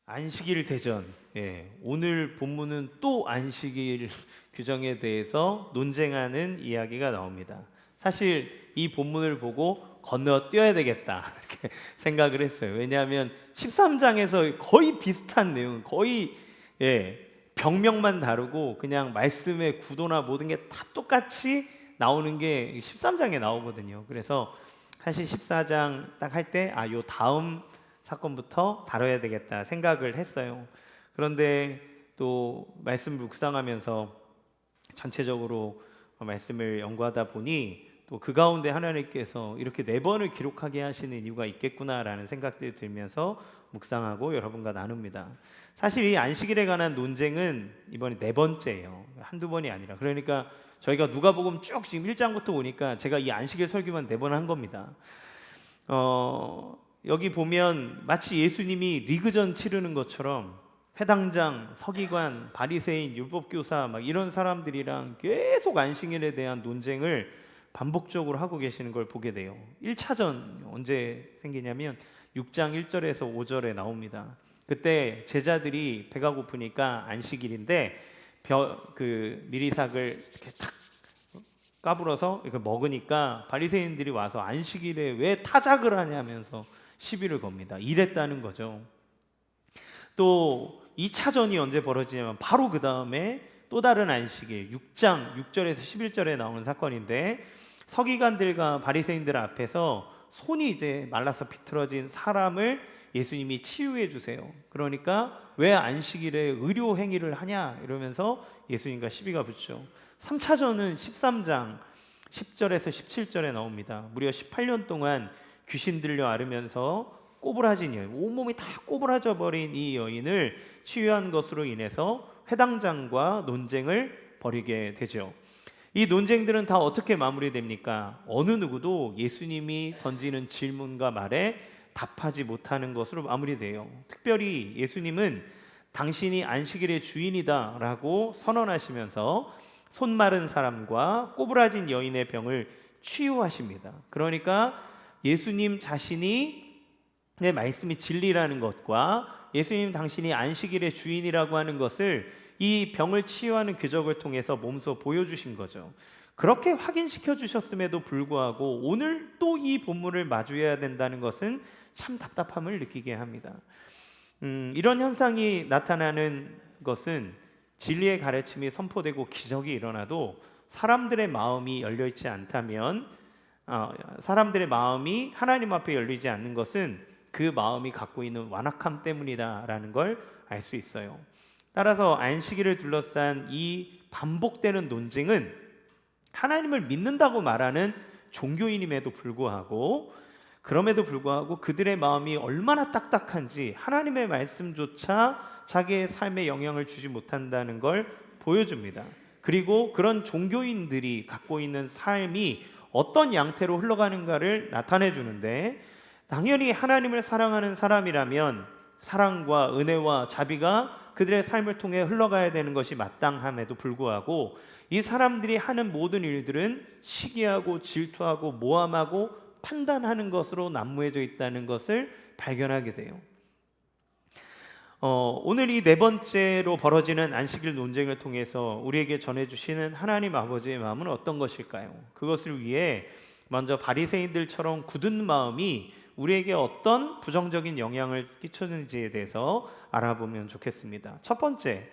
안식일 대전. 오늘 본문은 또 안식일 규정에 대해서 논쟁하는 이야기가 나옵니다. 사실 이 본문을 보고 건너뛰어야 되겠다 이렇게 생각을 했어요. 왜냐하면 13장에서 거의 비슷한 내용, 거의 병명만 다르고 그냥 말씀의 구도나 모든 게 다 똑같이 나오는 게 13장에 나오거든요. 그래서 사실 14장 딱 할 때 요 다음 사건부터 다뤄야 되겠다 생각을 했어요. 그런데 또 말씀을 묵상하면서 전체적으로 말씀을 연구하다 보니 또 그 가운데 하나님께서 이렇게 4번을 기록하게 하시는 이유가 있겠구나라는 생각들이 들면서 묵상하고 여러분과 나눕니다. 사실 이 안식일에 관한 논쟁은 이번이 4번째예요. 한두 번이 아니라. 그러니까 저희가 누가복음 쭉 지금 1장부터 오니까 제가 이 안식일 설교만 4번 한 겁니다. 여기 보면 마치 예수님이 리그전 치르는 것처럼 회당장, 서기관, 바리새인, 율법교사 막 이런 사람들이랑 계속 안식일에 대한 논쟁을 반복적으로 하고 계시는 걸 보게 돼요. 1차전 언제 생기냐면 6장 1절에서 5절에 나옵니다. 그때 제자들이 배가 고프니까 안식일인데 미리삭을 이렇게 탁 까불어서 이렇게 먹으니까 바리새인들이 와서 안식일에 왜 타작을 하냐면서 시비를 겁니다. 이랬다는 거죠. 또 2차전이 언제 벌어지냐면 바로 그 다음에 또 다른 안식일 6장 6절에서 11절에 나오는 사건인데 서기관들과 바리새인들 앞에서 손이 이제 말라서 비틀어진 사람을 예수님이 치유해 주세요. 그러니까 왜 안식일에 의료 행위를 하냐 이러면서 예수님과 시비가 붙죠. 3차전은 13장 10절에서 17절에 나옵니다. 무려 18년 동안 귀신 들려 앓으면서 꼬부라진 여인, 온몸이 다 꼬부라져 버린 이 여인을 치유한 것으로 인해서 회당장과 논쟁을 벌이게 되죠. 이 논쟁들은 다 어떻게 마무리됩니까? 어느 누구도 예수님이 던지는 질문과 말에 답하지 못하는 것으로 마무리돼요. 특별히 예수님은 당신이 안식일의 주인이다 라고 선언하시면서 손 마른 사람과 꼬부라진 여인의 병을 치유하십니다. 그러니까 예수님 자신이 내 말씀이 진리라는 것과 예수님 당신이 안식일의 주인이라고 하는 것을 이 병을 치유하는 기적을 통해서 몸소 보여주신 거죠. 그렇게 확인시켜 주셨음에도 불구하고 오늘 또 이 본문을 마주해야 된다는 것은 참 답답함을 느끼게 합니다. 이런 현상이 나타나는 것은 진리의 가르침이 선포되고 기적이 일어나도 사람들의 마음이 열려있지 않다면 사람들의 마음이 하나님 앞에 열리지 않는 것은 그 마음이 갖고 있는 완악함 때문이다라는 걸 알 수 있어요. 따라서 안식일을 둘러싼 이 반복되는 논쟁은 하나님을 믿는다고 말하는 종교인임에도 불구하고 그럼에도 불구하고 그들의 마음이 얼마나 딱딱한지 하나님의 말씀조차 자기의 삶에 영향을 주지 못한다는 걸 보여줍니다. 그리고 그런 종교인들이 갖고 있는 삶이 어떤 양태로 흘러가는가를 나타내 주는데 당연히 하나님을 사랑하는 사람이라면 사랑과 은혜와 자비가 그들의 삶을 통해 흘러가야 되는 것이 마땅함에도 불구하고 이 사람들이 하는 모든 일들은 시기하고 질투하고 모함하고 판단하는 것으로 난무해져 있다는 것을 발견하게 돼요. 오늘 이 4번째로 벌어지는 안식일 논쟁을 통해서 우리에게 전해주시는 하나님 아버지의 마음은 어떤 것일까요? 그것을 위해 먼저 바리새인들처럼 굳은 마음이 우리에게 어떤 부정적인 영향을 끼쳤는지에 대해서 알아보면 좋겠습니다. 첫 번째,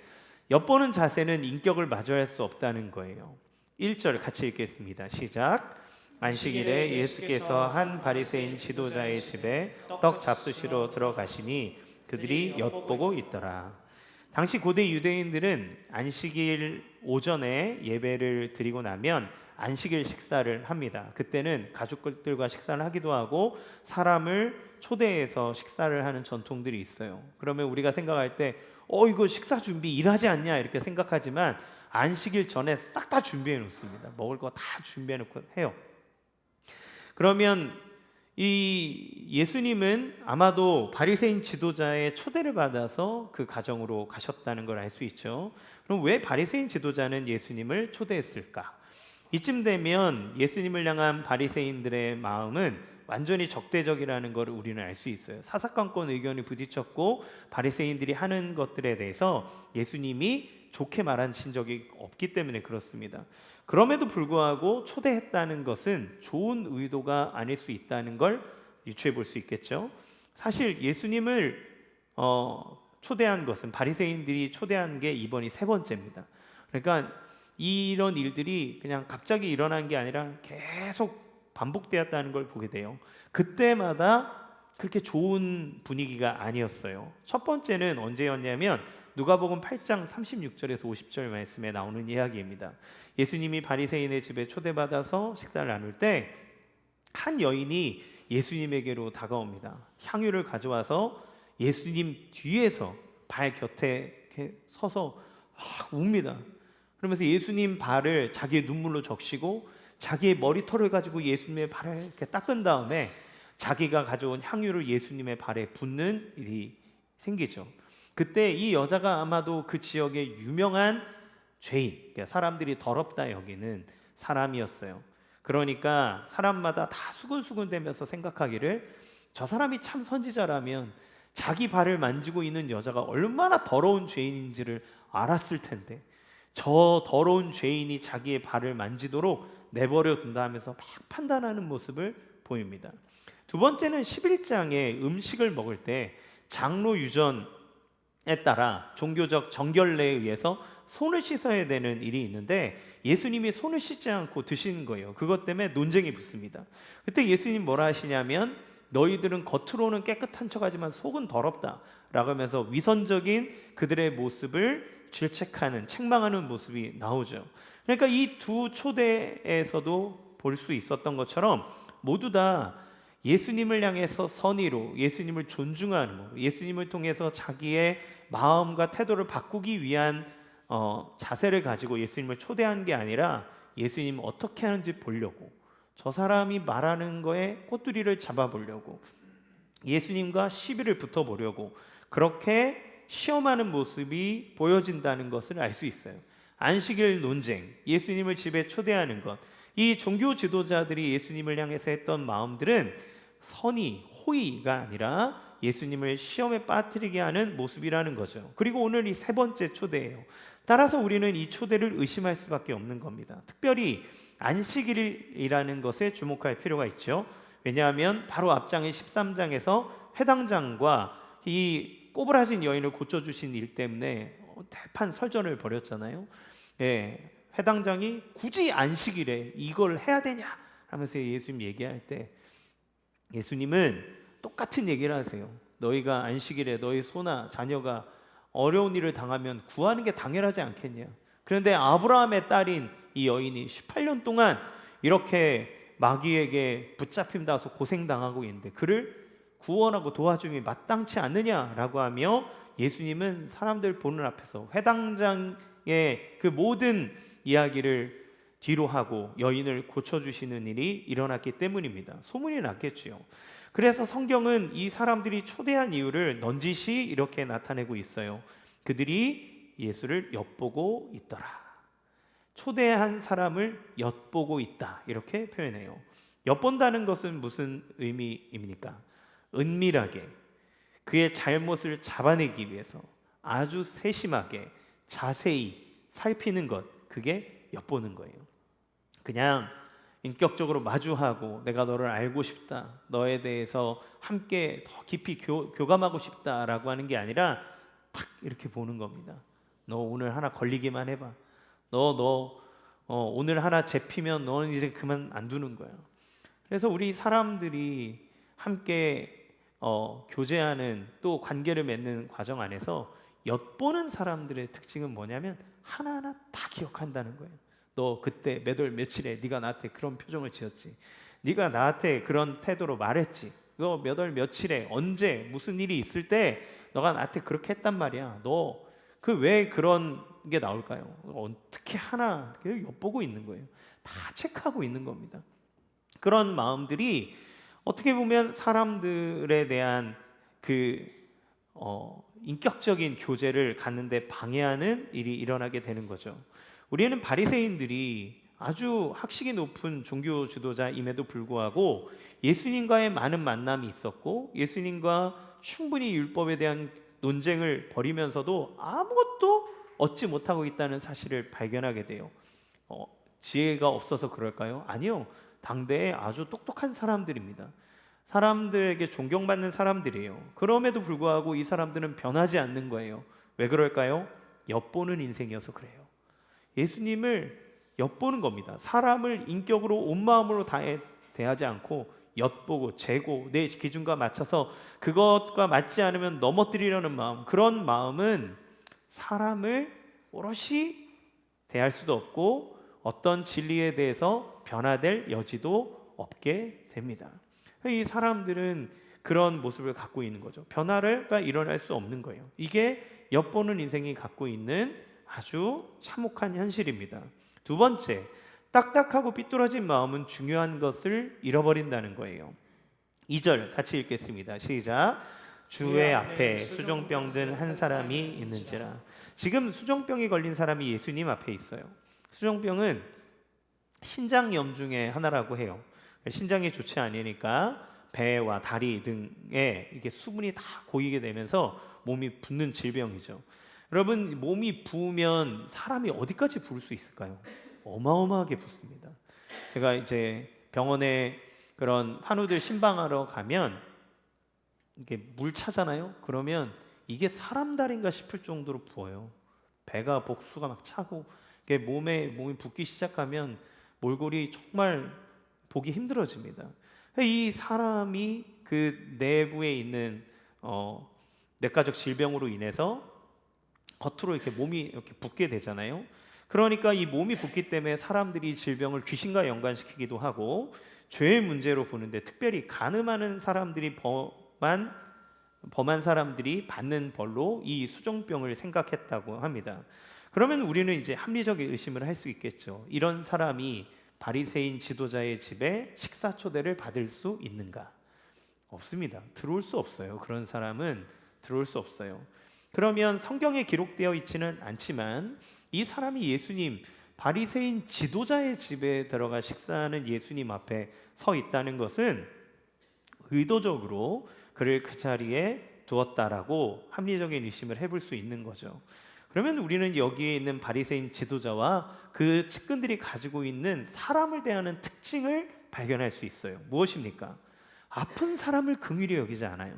엿보는 자세는 인격을 마주할 수 없다는 거예요. 1절 같이 읽겠습니다. 시작. 안식일에 예수께서 한 바리새인 지도자의 집에 떡 잡수시러 들어가시니 그들이 엿보고 있더라. 당시 고대 유대인들은 안식일 오전에 예배를 드리고 나면 안식일 식사를 합니다. 그때는 가족들과 식사를 하기도 하고 사람을 초대해서 식사를 하는 전통들이 있어요. 그러면 우리가 생각할 때 이거 식사 준비 일하지 않냐 이렇게 생각하지만 안식일 전에 싹 다 준비해 놓습니다. 먹을 거 다 준비해 놓고 해요. 그러면 이 예수님은 아마도 바리새인 지도자의 초대를 받아서 그 가정으로 가셨다는 걸 알 수 있죠. 그럼 왜 바리새인 지도자는 예수님을 초대했을까? 이쯤 되면 예수님을 향한 바리새인들의 마음은 완전히 적대적이라는 걸 우리는 알 수 있어요. 사사건건 의견이 부딪혔고 바리새인들이 하는 것들에 대해서 예수님이 좋게 말하신 적이 없기 때문에 그렇습니다. 그럼에도 불구하고 초대했다는 것은 좋은 의도가 아닐 수 있다는 걸 유추해 볼 수 있겠죠. 사실 예수님을 초대한 것은, 바리새인들이 초대한 게 이번이 세 번째입니다. 그러니까 이런 일들이 그냥 갑자기 일어난 게 아니라 계속 반복되었다는 걸 보게 돼요. 그때마다 그렇게 좋은 분위기가 아니었어요. 첫 번째는 언제였냐면 누가복음 8장 36절에서 50절 말씀에 나오는 이야기입니다. 예수님이 바리새인의 집에 초대받아서 식사를 나눌 때 한 여인이 예수님에게로 다가옵니다. 향유를 가져와서 예수님 뒤에서 발 곁에 이렇게 서서 웁니다. 그러면서 예수님 발을 자기의 눈물로 적시고 자기의 머리털을 가지고 예수님의 발을 이렇게 닦은 다음에 자기가 가져온 향유를 예수님의 발에 붓는 일이 생기죠. 그때 이 여자가 아마도 그 지역의 유명한 죄인, 그러니까 사람들이 더럽다 여기는 사람이었어요. 그러니까 사람마다 다 수근수근대면서 생각하기를 저 사람이 참 선지자라면 자기 발을 만지고 있는 여자가 얼마나 더러운 죄인인지를 알았을 텐데 저 더러운 죄인이 자기의 발을 만지도록 내버려 둔다 하면서 막 판단하는 모습을 보입니다. 두 번째는 11장에 음식을 먹을 때 장로 유전에 따라 종교적 정결례에 의해서 손을 씻어야 되는 일이 있는데 예수님이 손을 씻지 않고 드시는 거예요. 그것 때문에 논쟁이 붙습니다. 그때 예수님 뭐라 하시냐면 너희들은 겉으로는 깨끗한 척하지만 속은 더럽다 라고 하면서 위선적인 그들의 모습을 질책하는, 책망하는 모습이 나오죠. 그러니까 이 두 초대에서도 볼 수 있었던 것처럼 모두 다 예수님을 향해서 선의로, 예수님을 존중하는, 예수님을 통해서 자기의 마음과 태도를 바꾸기 위한 자세를 가지고 예수님을 초대한 게 아니라 예수님 어떻게 하는지 보려고, 저 사람이 말하는 거에 꼬투리를 잡아보려고, 예수님과 시비를 붙어보려고 그렇게 시험하는 모습이 보여진다는 것을 알 수 있어요. 안식일 논쟁, 예수님을 집에 초대하는 것, 이 종교 지도자들이 예수님을 향해서 했던 마음들은 선의, 호의가 아니라 예수님을 시험에 빠뜨리게 하는 모습이라는 거죠. 그리고 오늘 이 세 번째 초대예요. 따라서 우리는 이 초대를 의심할 수밖에 없는 겁니다. 특별히 안식일이라는 것에 주목할 필요가 있죠. 왜냐하면 바로 앞장의 13장에서 회당장과 이 꼬부라진 여인을 고쳐주신 일 때문에 대판 설전을 벌였잖아요. 예, 회당장이 굳이 안식일에 이걸 해야 되냐 하면서 예수님 얘기할 때 예수님은 똑같은 얘기를 하세요. 너희가 안식일에 너희 소나 자녀가 어려운 일을 당하면 구하는 게 당연하지 않겠냐. 그런데 아브라함의 딸인 이 여인이 18년 동안 이렇게 마귀에게 붙잡힘 당해서 고생당하고 있는데 그를 구원하고 도와줌이 마땅치 않느냐라고 하며 예수님은 사람들 보는 앞에서 회당장의 그 모든 이야기를 뒤로 하고 여인을 고쳐주시는 일이 일어났기 때문입니다. 소문이 났겠지요. 그래서 성경은 이 사람들이 초대한 이유를 넌지시 이렇게 나타내고 있어요. 그들이 예수를 엿보고 있더라. 초대한 사람을 엿보고 있다 이렇게 표현해요. 엿본다는 것은 무슨 의미입니까? 은밀하게 그의 잘못을 잡아내기 위해서 아주 세심하게 자세히 살피는 것, 그게 엿보는 거예요. 그냥 인격적으로 마주하고 내가 너를 알고 싶다, 너에 대해서 함께 더 깊이 교감하고 싶다라고 하는 게 아니라 탁 이렇게 보는 겁니다. 너 오늘 하나 걸리기만 해봐. 오늘 하나 잡히면 너는 이제 그만 안 두는 거야. 그래서 우리 사람들이 함께 교제하는 또 관계를 맺는 과정 안에서 엿보는 사람들의 특징은 뭐냐면 하나하나 다 기억한다는 거예요. 너 그때 몇 월 며칠에 네가 나한테 그런 표정을 지었지, 네가 나한테 그런 태도로 말했지, 너 몇 월 며칠에 언제 무슨 일이 있을 때 너가 나한테 그렇게 했단 말이야. 너 그 왜 그런 게 나올까요? 어떻게 하나 엿보고 있는 거예요. 다 체크하고 있는 겁니다. 그런 마음들이 어떻게 보면 사람들에 대한 그 인격적인 교제를 갖는데 방해하는 일이 일어나게 되는 거죠. 우리는 바리새인들이 아주 학식이 높은 종교 지도자임에도 불구하고 예수님과의 많은 만남이 있었고 예수님과 충분히 율법에 대한 논쟁을 벌이면서도 아무것도 얻지 못하고 있다는 사실을 발견하게 돼요. 지혜가 없어서 그럴까요? 아니요. 당대에 아주 똑똑한 사람들입니다. 사람들에게 존경받는 사람들이에요. 그럼에도 불구하고 이 사람들은 변하지 않는 거예요. 왜 그럴까요? 엿보는 인생이어서 그래요. 예수님을 엿보는 겁니다. 사람을 인격으로 온 마음으로 대하지 않고 엿보고 재고 내 기준과 맞춰서 그것과 맞지 않으면 넘어뜨리려는 마음, 그런 마음은 사람을 오롯이 대할 수도 없고 어떤 진리에 대해서 변화될 여지도 없게 됩니다. 이 사람들은 그런 모습을 갖고 있는 거죠. 변화가 일어날 수 없는 거예요. 이게 엿보는 인생이 갖고 있는 아주 참혹한 현실입니다. 두 번째, 딱딱하고 삐뚤어진 마음은 중요한 것을 잃어버린다는 거예요. 2절 같이 읽겠습니다. 시작. 주의 앞에 수종병 든 한 사람이 있는지라. 지금 수종병이 걸린 사람이 예수님 앞에 있어요. 수종병은 신장염 중에 하나라고 해요. 신장이 좋지 않으니까 배와 다리 등에 이게 수분이 다 고이게 되면서 몸이 붓는 질병이죠. 여러분, 몸이 부으면 사람이 어디까지 부을 수 있을까요? 어마어마하게 붓습니다. 제가 이제 병원에 그런 환우들 신방하러 가면 이게 물 차잖아요. 그러면 이게 사람 다리인가 싶을 정도로 부어요. 배가 복수가 막 차고 이게 몸이 붓기 시작하면 몰골이 정말 보기 힘들어집니다. 이 사람이 그 내부에 있는 내과적 질병으로 인해서 겉으로 이렇게 몸이 이렇게 붓게 되잖아요. 그러니까 이 몸이 붓기 때문에 사람들이 질병을 귀신과 연관시키기도 하고 죄의 문제로 보는데, 특별히 간음하는 사람들이 범한 사람들이 받는 벌로 이 수종병을 생각했다고 합니다. 그러면 우리는 이제 합리적인 의심을 할 수 있겠죠. 이런 사람이 바리새인 지도자의 집에 식사 초대를 받을 수 있는가? 없습니다. 들어올 수 없어요. 그런 사람은 들어올 수 없어요. 그러면 성경에 기록되어 있지는 않지만 이 사람이 예수님, 바리새인 지도자의 집에 들어가 식사하는 예수님 앞에 서 있다는 것은 의도적으로 그를 그 자리에 두었다라고 합리적인 의심을 해볼 수 있는 거죠. 그러면 우리는 여기에 있는 바리새인 지도자와 그 측근들이 가지고 있는 사람을 대하는 특징을 발견할 수 있어요. 무엇입니까? 아픈 사람을 긍휼히 여기지 않아요.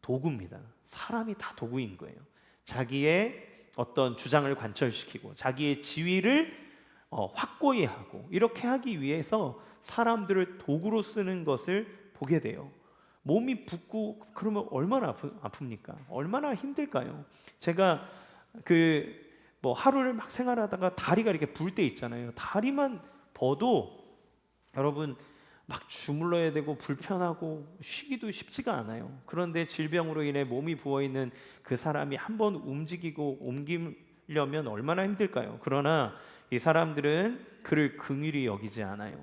도구입니다. 사람이 다 도구인 거예요. 자기의 어떤 주장을 관철시키고 자기의 지위를 확고히 하고 이렇게 하기 위해서 사람들을 도구로 쓰는 것을 보게 돼요. 몸이 붓고 그러면 얼마나 아픕니까? 얼마나 힘들까요? 제가 하루를 막 생활하다가 다리가 이렇게 불 때 있잖아요. 다리만 버도 여러분 막 주물러야 되고 불편하고 쉬기도 쉽지가 않아요. 그런데 질병으로 인해 몸이 부어있는 그 사람이 한번 움직이고 옮기려면 얼마나 힘들까요? 그러나 이 사람들은 그를 긍휼히 여기지 않아요.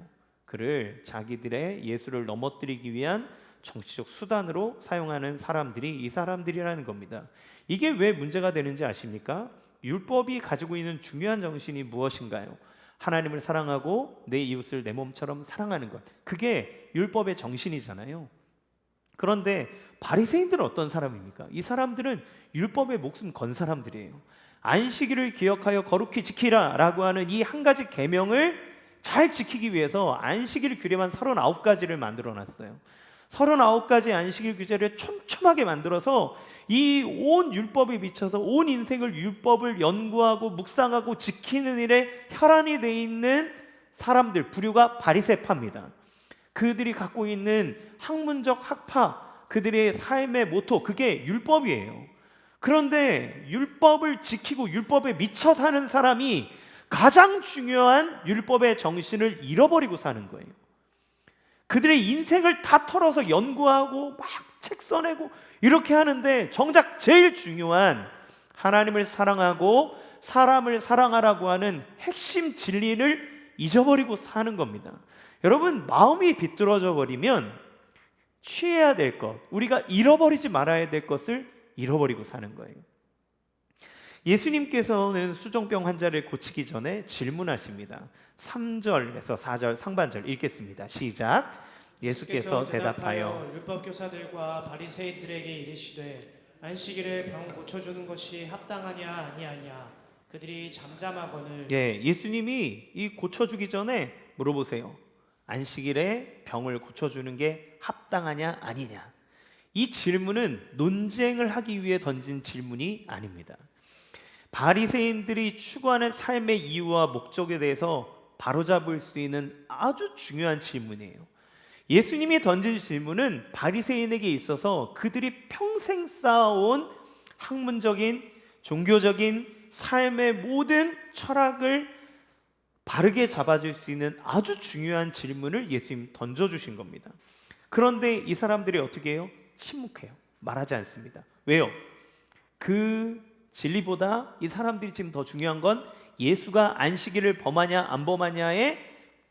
그를 자기들의 예수를 넘어뜨리기 위한 정치적 수단으로 사용하는 사람들이 이 사람들이라는 겁니다. 이게 왜 문제가 되는지 아십니까? 율법이 가지고 있는 중요한 정신이 무엇인가요? 하나님을 사랑하고 내 이웃을 내 몸처럼 사랑하는 것, 그게 율법의 정신이잖아요. 그런데 바리새인들은 어떤 사람입니까? 이 사람들은 율법에 목숨 건 사람들이에요. 안식일을 기억하여 거룩히 지키라 라고 하는 이 한 가지 계명을 잘 지키기 위해서 안식일 규례만 39가지를 만들어 놨어요. 39가지 안식일 규제를 촘촘하게 만들어서 이 온 율법에 미쳐서 온 인생을 율법을 연구하고 묵상하고 지키는 일에 혈안이 돼 있는 사람들, 부류가 바리새파입니다. 그들이 갖고 있는 학문적 학파, 그들의 삶의 모토, 그게 율법이에요. 그런데 율법을 지키고 율법에 미쳐 사는 사람이 가장 중요한 율법의 정신을 잃어버리고 사는 거예요. 그들의 인생을 다 털어서 연구하고 막 책 써내고 이렇게 하는데 정작 제일 중요한 하나님을 사랑하고 사람을 사랑하라고 하는 핵심 진리를 잊어버리고 사는 겁니다. 여러분, 마음이 비뚤어져 버리면 취해야 될 것, 우리가 잃어버리지 말아야 될 것을 잃어버리고 사는 거예요. 예수님께서는 수정병 환자를 고치기 전에 질문하십니다. 3절에서 4절 상반절 읽겠습니다. 시작. 예수께서 대답하여 율법 교사들과 바리새인들에게 이르시되 안식일에 병 고쳐주는 것이 합당하냐 아니하냐 그들이 잠잠하거늘. 예수님이 이 고쳐주기 전에 물어보세요. 안식일에 병을 고쳐주는 게 합당하냐 아니냐. 이 질문은 논쟁을 하기 위해 던진 질문이 아닙니다. 바리새인들이 추구하는 삶의 이유와 목적에 대해서 바로잡을 수 있는 아주 중요한 질문이에요. 예수님이 던진 질문은 바리새인에게 있어서 그들이 평생 쌓아온 학문적인, 종교적인 삶의 모든 철학을 바르게 잡아줄 수 있는 아주 중요한 질문을 예수님 던져주신 겁니다. 그런데 이 사람들이 어떻게 해요? 침묵해요. 말하지 않습니다. 왜요? 그 진리보다 이 사람들이 지금 더 중요한 건 예수가 안식일을 범하냐 안 범하냐에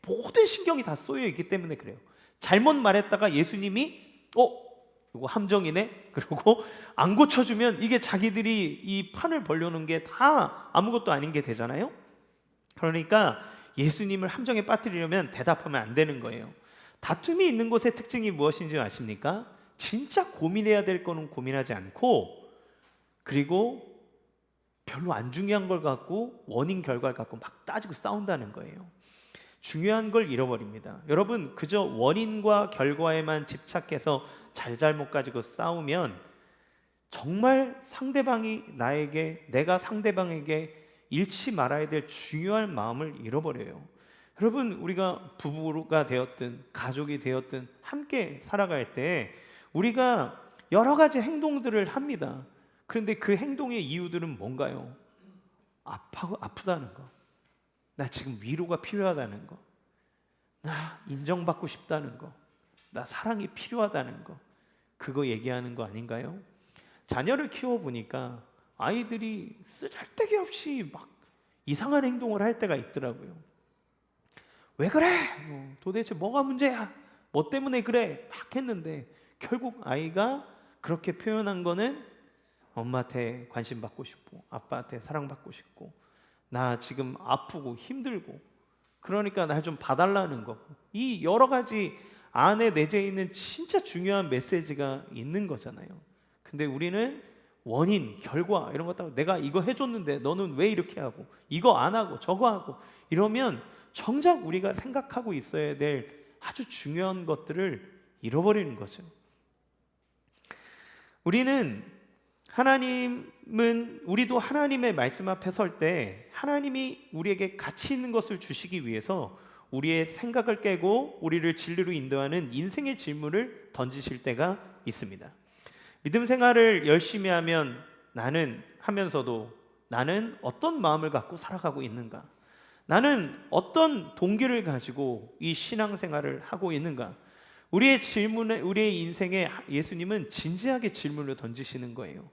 모든 신경이 다 쏘여 있기 때문에 그래요. 잘못 말했다가 예수님이 이거 함정이네? 그러고 안 고쳐주면 이게 자기들이 이 판을 벌려는 게 다 아무것도 아닌 게 되잖아요. 그러니까 예수님을 함정에 빠뜨리려면 대답하면 안 되는 거예요. 다툼이 있는 곳의 특징이 무엇인지 아십니까? 진짜 고민해야 될 거는 고민하지 않고, 그리고 별로 안 중요한 걸 갖고 원인 결과를 갖고 막 따지고 싸운다는 거예요. 중요한 걸 잃어버립니다. 여러분, 그저 원인과 결과에만 집착해서 잘잘못 가지고 싸우면 정말 상대방이 나에게, 내가 상대방에게 잃지 말아야 될 중요한 마음을 잃어버려요. 여러분, 우리가 부부가 되었든 가족이 되었든 함께 살아갈 때 우리가 여러 가지 행동들을 합니다. 그런데 그 행동의 이유들은 뭔가요? 아프다는 거, 나 지금 위로가 필요하다는 거, 나 인정받고 싶다는 거, 나 사랑이 필요하다는 거, 그거 얘기하는 거 아닌가요? 자녀를 키워보니까 아이들이 쓰잘데기 없이 막 이상한 행동을 할 때가 있더라고요. 왜 그래? 도대체 뭐가 문제야? 뭐 때문에 그래? 막 했는데 결국 아이가 그렇게 표현한 거는 엄마한테 관심 받고 싶고 아빠한테 사랑받고 싶고 나 지금 아프고 힘들고 그러니까 날 좀 봐달라는 거고, 이 여러 가지 안에 내재해 있는 진짜 중요한 메시지가 있는 거잖아요. 근데 우리는 원인, 결과 이런 것 따고 내가 이거 해줬는데 너는 왜 이렇게 하고 이거 안 하고 저거 하고 이러면 정작 우리가 생각하고 있어야 될 아주 중요한 것들을 잃어버리는 거죠. 우리도 하나님의 말씀 앞에 설 때 하나님이 우리에게 가치 있는 것을 주시기 위해서 우리의 생각을 깨고 우리를 진리로 인도하는 인생의 질문을 던지실 때가 있습니다. 믿음 생활을 열심히 하면서도 나는 어떤 마음을 갖고 살아가고 있는가? 나는 어떤 동기를 가지고 이 신앙생활을 하고 있는가? 우리의 인생에 예수님은 진지하게 질문을 던지시는 거예요.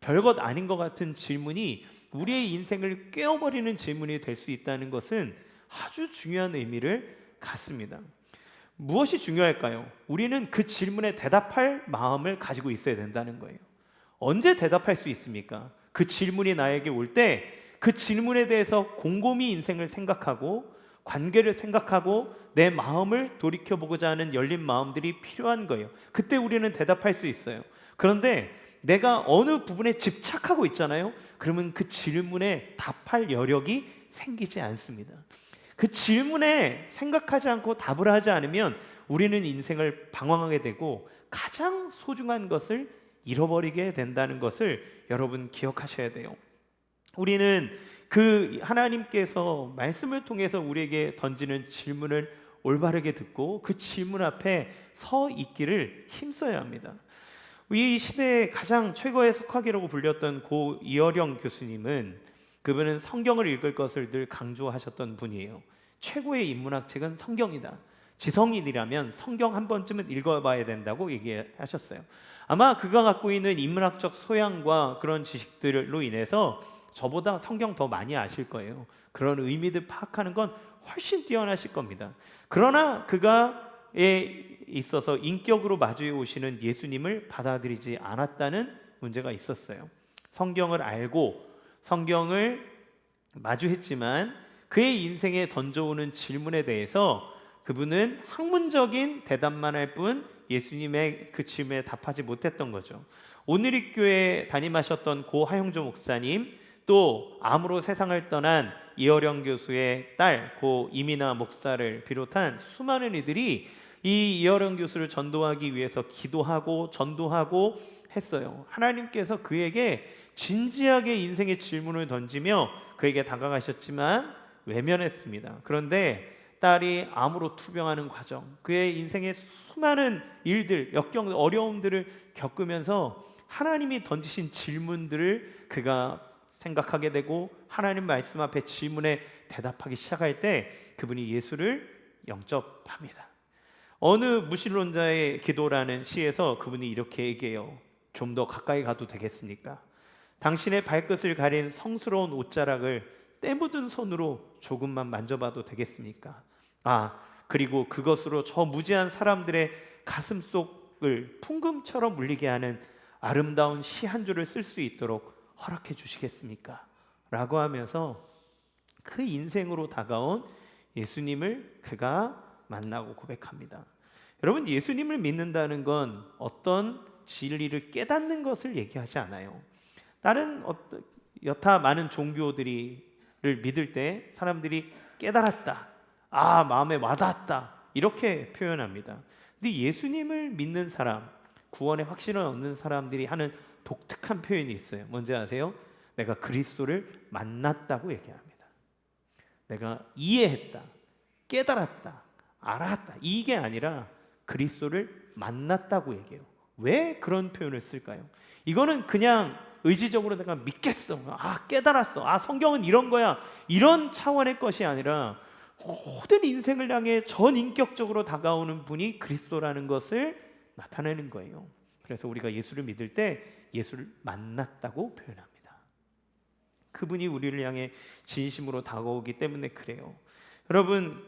별것 아닌 것 같은 질문이 우리의 인생을 깨어버리는 질문이 될 수 있다는 것은 아주 중요한 의미를 갖습니다. 무엇이 중요할까요? 우리는 그 질문에 대답할 마음을 가지고 있어야 된다는 거예요. 언제 대답할 수 있습니까? 그 질문이 나에게 올 때 그 질문에 대해서 곰곰이 인생을 생각하고 관계를 생각하고 내 마음을 돌이켜보고자 하는 열린 마음들이 필요한 거예요. 그때 우리는 대답할 수 있어요. 그런데 내가 어느 부분에 집착하고 있잖아요. 그러면 그 질문에 답할 여력이 생기지 않습니다. 그 질문에 생각하지 않고 답을 하지 않으면 우리는 인생을 방황하게 되고 가장 소중한 것을 잃어버리게 된다는 것을 여러분 기억하셔야 돼요. 우리는 그 하나님께서 말씀을 통해서 우리에게 던지는 질문을 올바르게 듣고 그 질문 앞에 서 있기를 힘써야 합니다. 이 시대의 가장 최고의 석학이라고 불렸던 고 이어령 교수님은, 그분은 성경을 읽을 것을 늘 강조하셨던 분이에요. 최고의 인문학 책은 성경이다. 지성인이라면 성경 한 번쯤은 읽어봐야 된다고 얘기하셨어요. 아마 그가 갖고 있는 인문학적 소양과 그런 지식들로 인해서 저보다 성경 더 많이 아실 거예요. 그런 의미들 파악하는 건 훨씬 뛰어나실 겁니다. 그러나 그가에 있어서 인격으로 마주해 오시는 예수님을 받아들이지 않았다는 문제가 있었어요. 성경을 알고 성경을 마주했지만 그의 인생에 던져오는 질문에 대해서 그분은 학문적인 대답만 할 뿐 예수님의 그 질문에 답하지 못했던 거죠. 오늘리교회 담임하셨던 고 하영조 목사님, 또 암으로 세상을 떠난 이어령 교수의 딸 고 이민아 목사를 비롯한 수많은 이들이 이 이어령 교수를 전도하기 위해서 기도하고 전도하고 했어요. 하나님께서 그에게 진지하게 인생의 질문을 던지며 그에게 다가가셨지만 외면했습니다. 그런데 딸이 암으로 투병하는 과정, 그의 인생의 수많은 일들, 역경, 어려움들을 겪으면서 하나님이 던지신 질문들을 그가 생각하게 되고 하나님 말씀 앞에 질문에 대답하기 시작할 때 그분이 예수를 영접합니다. 어느 무신론자의 기도라는 시에서 그분이 이렇게 얘기해요. 좀 더 가까이 가도 되겠습니까? 당신의 발끝을 가린 성스러운 옷자락을 때 묻은 손으로 조금만 만져봐도 되겠습니까? 그리고 그것으로 저 무지한 사람들의 가슴 속을 풍금처럼 울리게 하는 아름다운 시 한 줄을 쓸 수 있도록 허락해 주시겠습니까? 라고 하면서 그 인생으로 다가온 예수님을 그가 만나고 고백합니다. 여러분, 예수님을 믿는다는 건 어떤 진리를 깨닫는 것을 얘기하지 않아요. 다른 여타 많은 종교들을 믿을 때 사람들이 깨달았다, 마음에 와닿았다, 이렇게 표현합니다. 근데 예수님을 믿는 사람, 구원의 확신을 얻는 사람들이 하는 독특한 표현이 있어요. 뭔지 아세요? 내가 그리스도를 만났다고 얘기합니다. 내가 이해했다, 깨달았다, 알았다, 이게 아니라 그리스도를 만났다고 얘기해요. 왜 그런 표현을 쓸까요? 이거는 그냥 의지적으로 내가 믿겠어, 깨달았어, 성경은 이런 거야, 이런 차원의 것이 아니라 모든 인생을 향해 전인격적으로 다가오는 분이 그리스도라는 것을 나타내는 거예요. 그래서 우리가 예수를 믿을 때 예수를 만났다고 표현합니다. 그분이 우리를 향해 진심으로 다가오기 때문에 그래요. 여러분,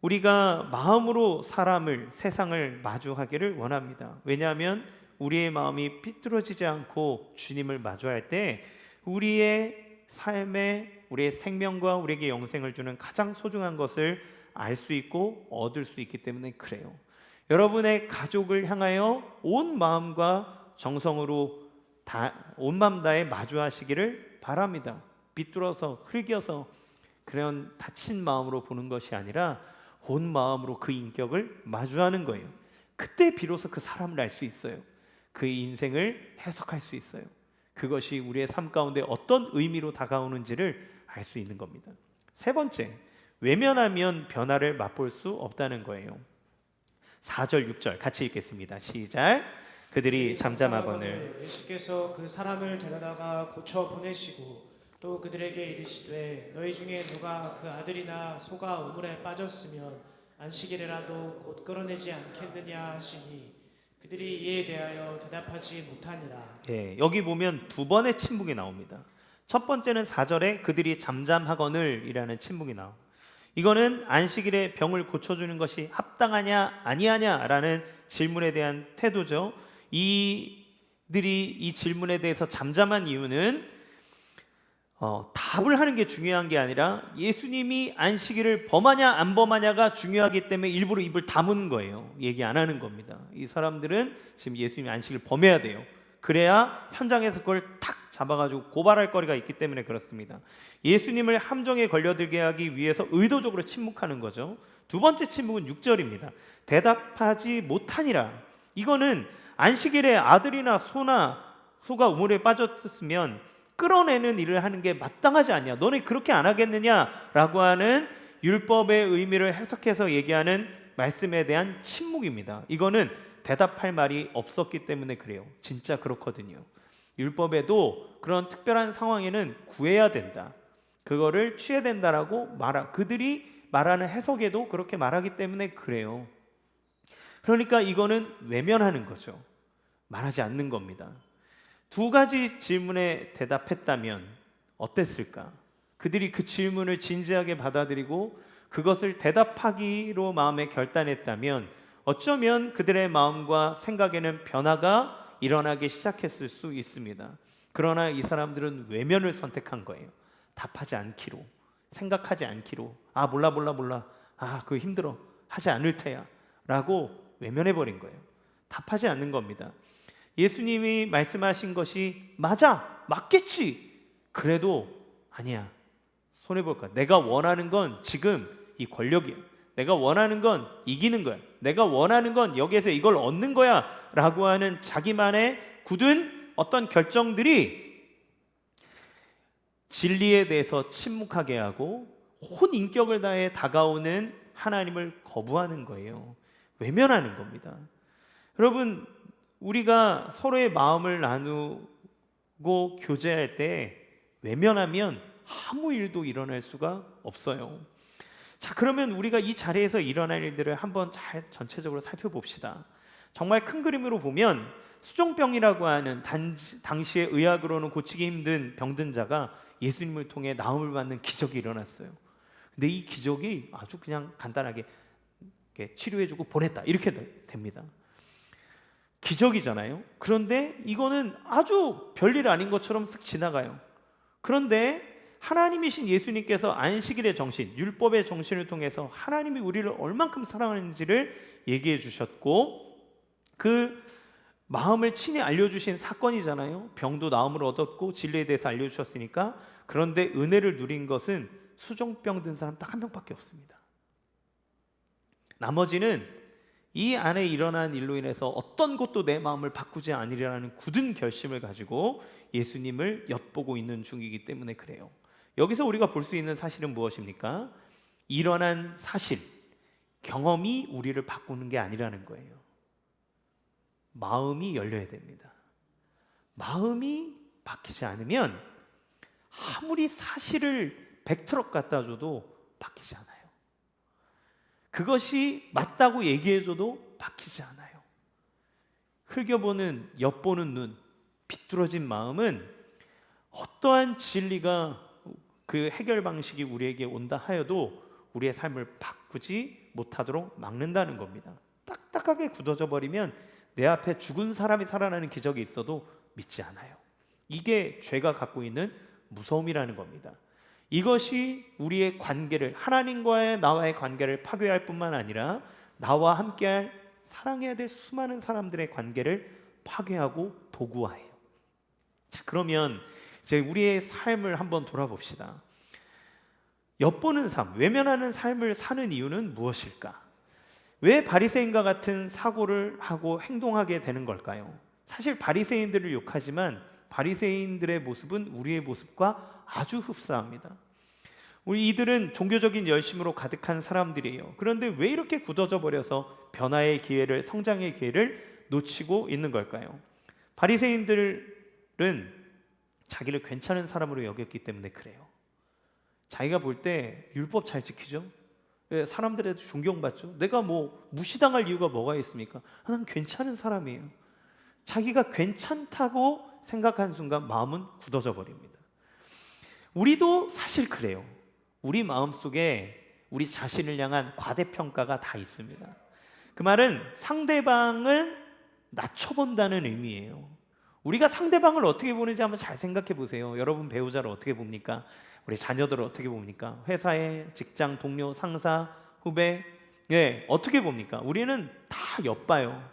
우리가 마음으로 세상을 마주하기를 원합니다. 왜냐하면 우리의 마음이 삐뚤어지지 않고 주님을 마주할 때 우리의 삶에, 우리의 생명과 우리에게 영생을 주는 가장 소중한 것을 알 수 있고 얻을 수 있기 때문에 그래요. 여러분의 가족을 향하여 온 마음과 정성으로 온 마음 다해 마주하시기를 바랍니다. 삐뚤어서 흘겨서 그런 다친 마음으로 보는 것이 아니라 온 마음으로 그 인격을 마주하는 거예요. 그때 비로소 그 사람을 알 수 있어요. 그의 인생을 해석할 수 있어요. 그것이 우리의 삶 가운데 어떤 의미로 다가오는지를 알 수 있는 겁니다. 세 번째, 외면하면 변화를 맛볼 수 없다는 거예요. 4절, 6절 같이 읽겠습니다. 시작. 그들이 잠잠하거늘 예수께서 그 사람을 데려다가 고쳐 보내시고 또 그들에게 이르시되 너희 중에 누가 그 아들이나 소가 우물에 빠졌으면 안식일에라도 곧 끌어내지 않겠느냐 하시니 그들이 이에 대하여 대답하지 못하니라. 여기 보면 두 번의 침묵이 나옵니다. 첫 번째는 4절에 그들이 잠잠하거늘 이라는 침묵이 나옵니다. 이거는 안식일에 병을 고쳐주는 것이 합당하냐 아니하냐라는 질문에 대한 태도죠. 이들이 이 질문에 대해서 잠잠한 이유는 답을 하는 게 중요한 게 아니라 예수님이 안식일을 범하냐 안 범하냐가 중요하기 때문에 일부러 입을 다문 거예요. 얘기 안 하는 겁니다. 이 사람들은 지금 예수님이 안식일을 범해야 돼요. 그래야 현장에서 그걸 탁 잡아가지고 고발할 거리가 있기 때문에 그렇습니다. 예수님을 함정에 걸려들게 하기 위해서 의도적으로 침묵하는 거죠. 두 번째 침묵은 6절입니다. 대답하지 못하니라. 이거는 안식일에 아들이나 소가 우물에 빠졌으면 끌어내는 일을 하는 게 마땅하지 않냐, 너네 그렇게 안 하겠느냐라고 하는 율법의 의미를 해석해서 얘기하는 말씀에 대한 침묵입니다. 이거는 대답할 말이 없었기 때문에 그래요. 진짜 그렇거든요. 율법에도 그런 특별한 상황에는 구해야 된다, 그거를 취해야 된다라고 그들이 말하는 해석에도 그렇게 말하기 때문에 그래요. 그러니까 이거는 외면하는 거죠. 말하지 않는 겁니다. 두 가지 질문에 대답했다면 어땠을까? 그들이 그 질문을 진지하게 받아들이고 그것을 대답하기로 마음에 결단했다면 어쩌면 그들의 마음과 생각에는 변화가 일어나기 시작했을 수 있습니다. 그러나 이 사람들은 외면을 선택한 거예요. 답하지 않기로, 생각하지 않기로, 아 몰라 몰라 몰라, 아 그거 힘들어, 하지 않을 테야 라고 외면해버린 거예요. 답하지 않는 겁니다. 예수님이 말씀하신 것이 맞아, 맞겠지. 그래도 아니야, 손해볼 거야. 내가 원하는 건 지금 이 권력이야. 내가 원하는 건 이기는 거야. 내가 원하는 건 여기에서 이걸 얻는 거야 라고 하는 자기만의 굳은 어떤 결정들이 진리에 대해서 침묵하게 하고 온 인격을 다해 다가오는 하나님을 거부하는 거예요. 외면하는 겁니다. 여러분, 우리가 서로의 마음을 나누고 교제할 때 외면하면 아무 일도 일어날 수가 없어요. 자, 그러면 우리가 이 자리에서 일어날 일들을 한번 잘 전체적으로 살펴봅시다. 정말 큰 그림으로 보면 수종병이라고 하는 당시의 의학으로는 고치기 힘든 병든 자가 예수님을 통해 나음을 받는 기적이 일어났어요. 근데 이 기적이 아주 그냥 간단하게 이렇게 치료해주고 보냈다 이렇게 됩니다. 기적이잖아요. 그런데 이거는 아주 별일 아닌 것처럼 쓱 지나가요. 그런데 하나님이신 예수님께서 안식일의 정신, 율법의 정신을 통해서 하나님이 우리를 얼만큼 사랑하는지를 얘기해 주셨고, 그 마음을 친히 알려주신 사건이잖아요. 병도 나음을 얻었고 진리에 대해서 알려주셨으니까. 그런데 은혜를 누린 것은 수종병 든 사람 딱 한 명밖에 없습니다. 나머지는 이 안에 일어난 일로 인해서 어떤 것도 내 마음을 바꾸지 않으리라는 굳은 결심을 가지고 예수님을 엿보고 있는 중이기 때문에 그래요. 여기서 우리가 볼 수 있는 사실은 무엇입니까? 일어난 사실, 경험이 우리를 바꾸는 게 아니라는 거예요. 마음이 열려야 됩니다. 마음이 바뀌지 않으면 아무리 사실을 100트럭 갖다 줘도 바뀌지 않아요. 그것이 맞다고 얘기해줘도 바뀌지 않아요. 흘겨보는, 엿보는 눈, 비뚤어진 마음은 어떠한 진리가 그 해결 방식이 우리에게 온다 하여도 우리의 삶을 바꾸지 못하도록 막는다는 겁니다. 딱딱하게 굳어져 버리면 내 앞에 죽은 사람이 살아나는 기적이 있어도 믿지 않아요. 이게 죄가 갖고 있는 무서움이라는 겁니다. 이것이 우리의 관계를, 하나님과의 나와의 관계를 파괴할 뿐만 아니라 나와 함께할, 사랑해야 될 수많은 사람들의 관계를 파괴하고 도구화해요. 자, 그러면 이제 우리의 삶을 한번 돌아봅시다. 엿보는 삶, 외면하는 삶을 사는 이유는 무엇일까? 왜 바리새인과 같은 사고를 하고 행동하게 되는 걸까요? 사실 바리새인들을 욕하지만 바리새인들의 모습은 우리의 모습과 아주 흡사합니다. 우리 이들은 종교적인 열심으로 가득한 사람들이에요. 그런데 왜 이렇게 굳어져 버려서 변화의 기회를, 성장의 기회를 놓치고 있는 걸까요? 바리새인들은 자기를 괜찮은 사람으로 여겼기 때문에 그래요. 자기가 볼 때 율법 잘 지키죠? 사람들에도 존경받죠? 내가 뭐 무시당할 이유가 뭐가 있습니까? 난 괜찮은 사람이에요. 자기가 괜찮다고 생각한 순간 마음은 굳어져 버립니다. 우리도 사실 그래요. 우리 마음속에 우리 자신을 향한 과대평가가 다 있습니다. 그 말은 상대방을 낮춰본다는 의미예요. 우리가 상대방을 어떻게 보는지 한번 잘 생각해 보세요. 여러분 배우자를 어떻게 봅니까? 우리 자녀들을 어떻게 봅니까? 회사에 직장 동료, 상사, 후배, 어떻게 봅니까? 우리는 다 엿봐요.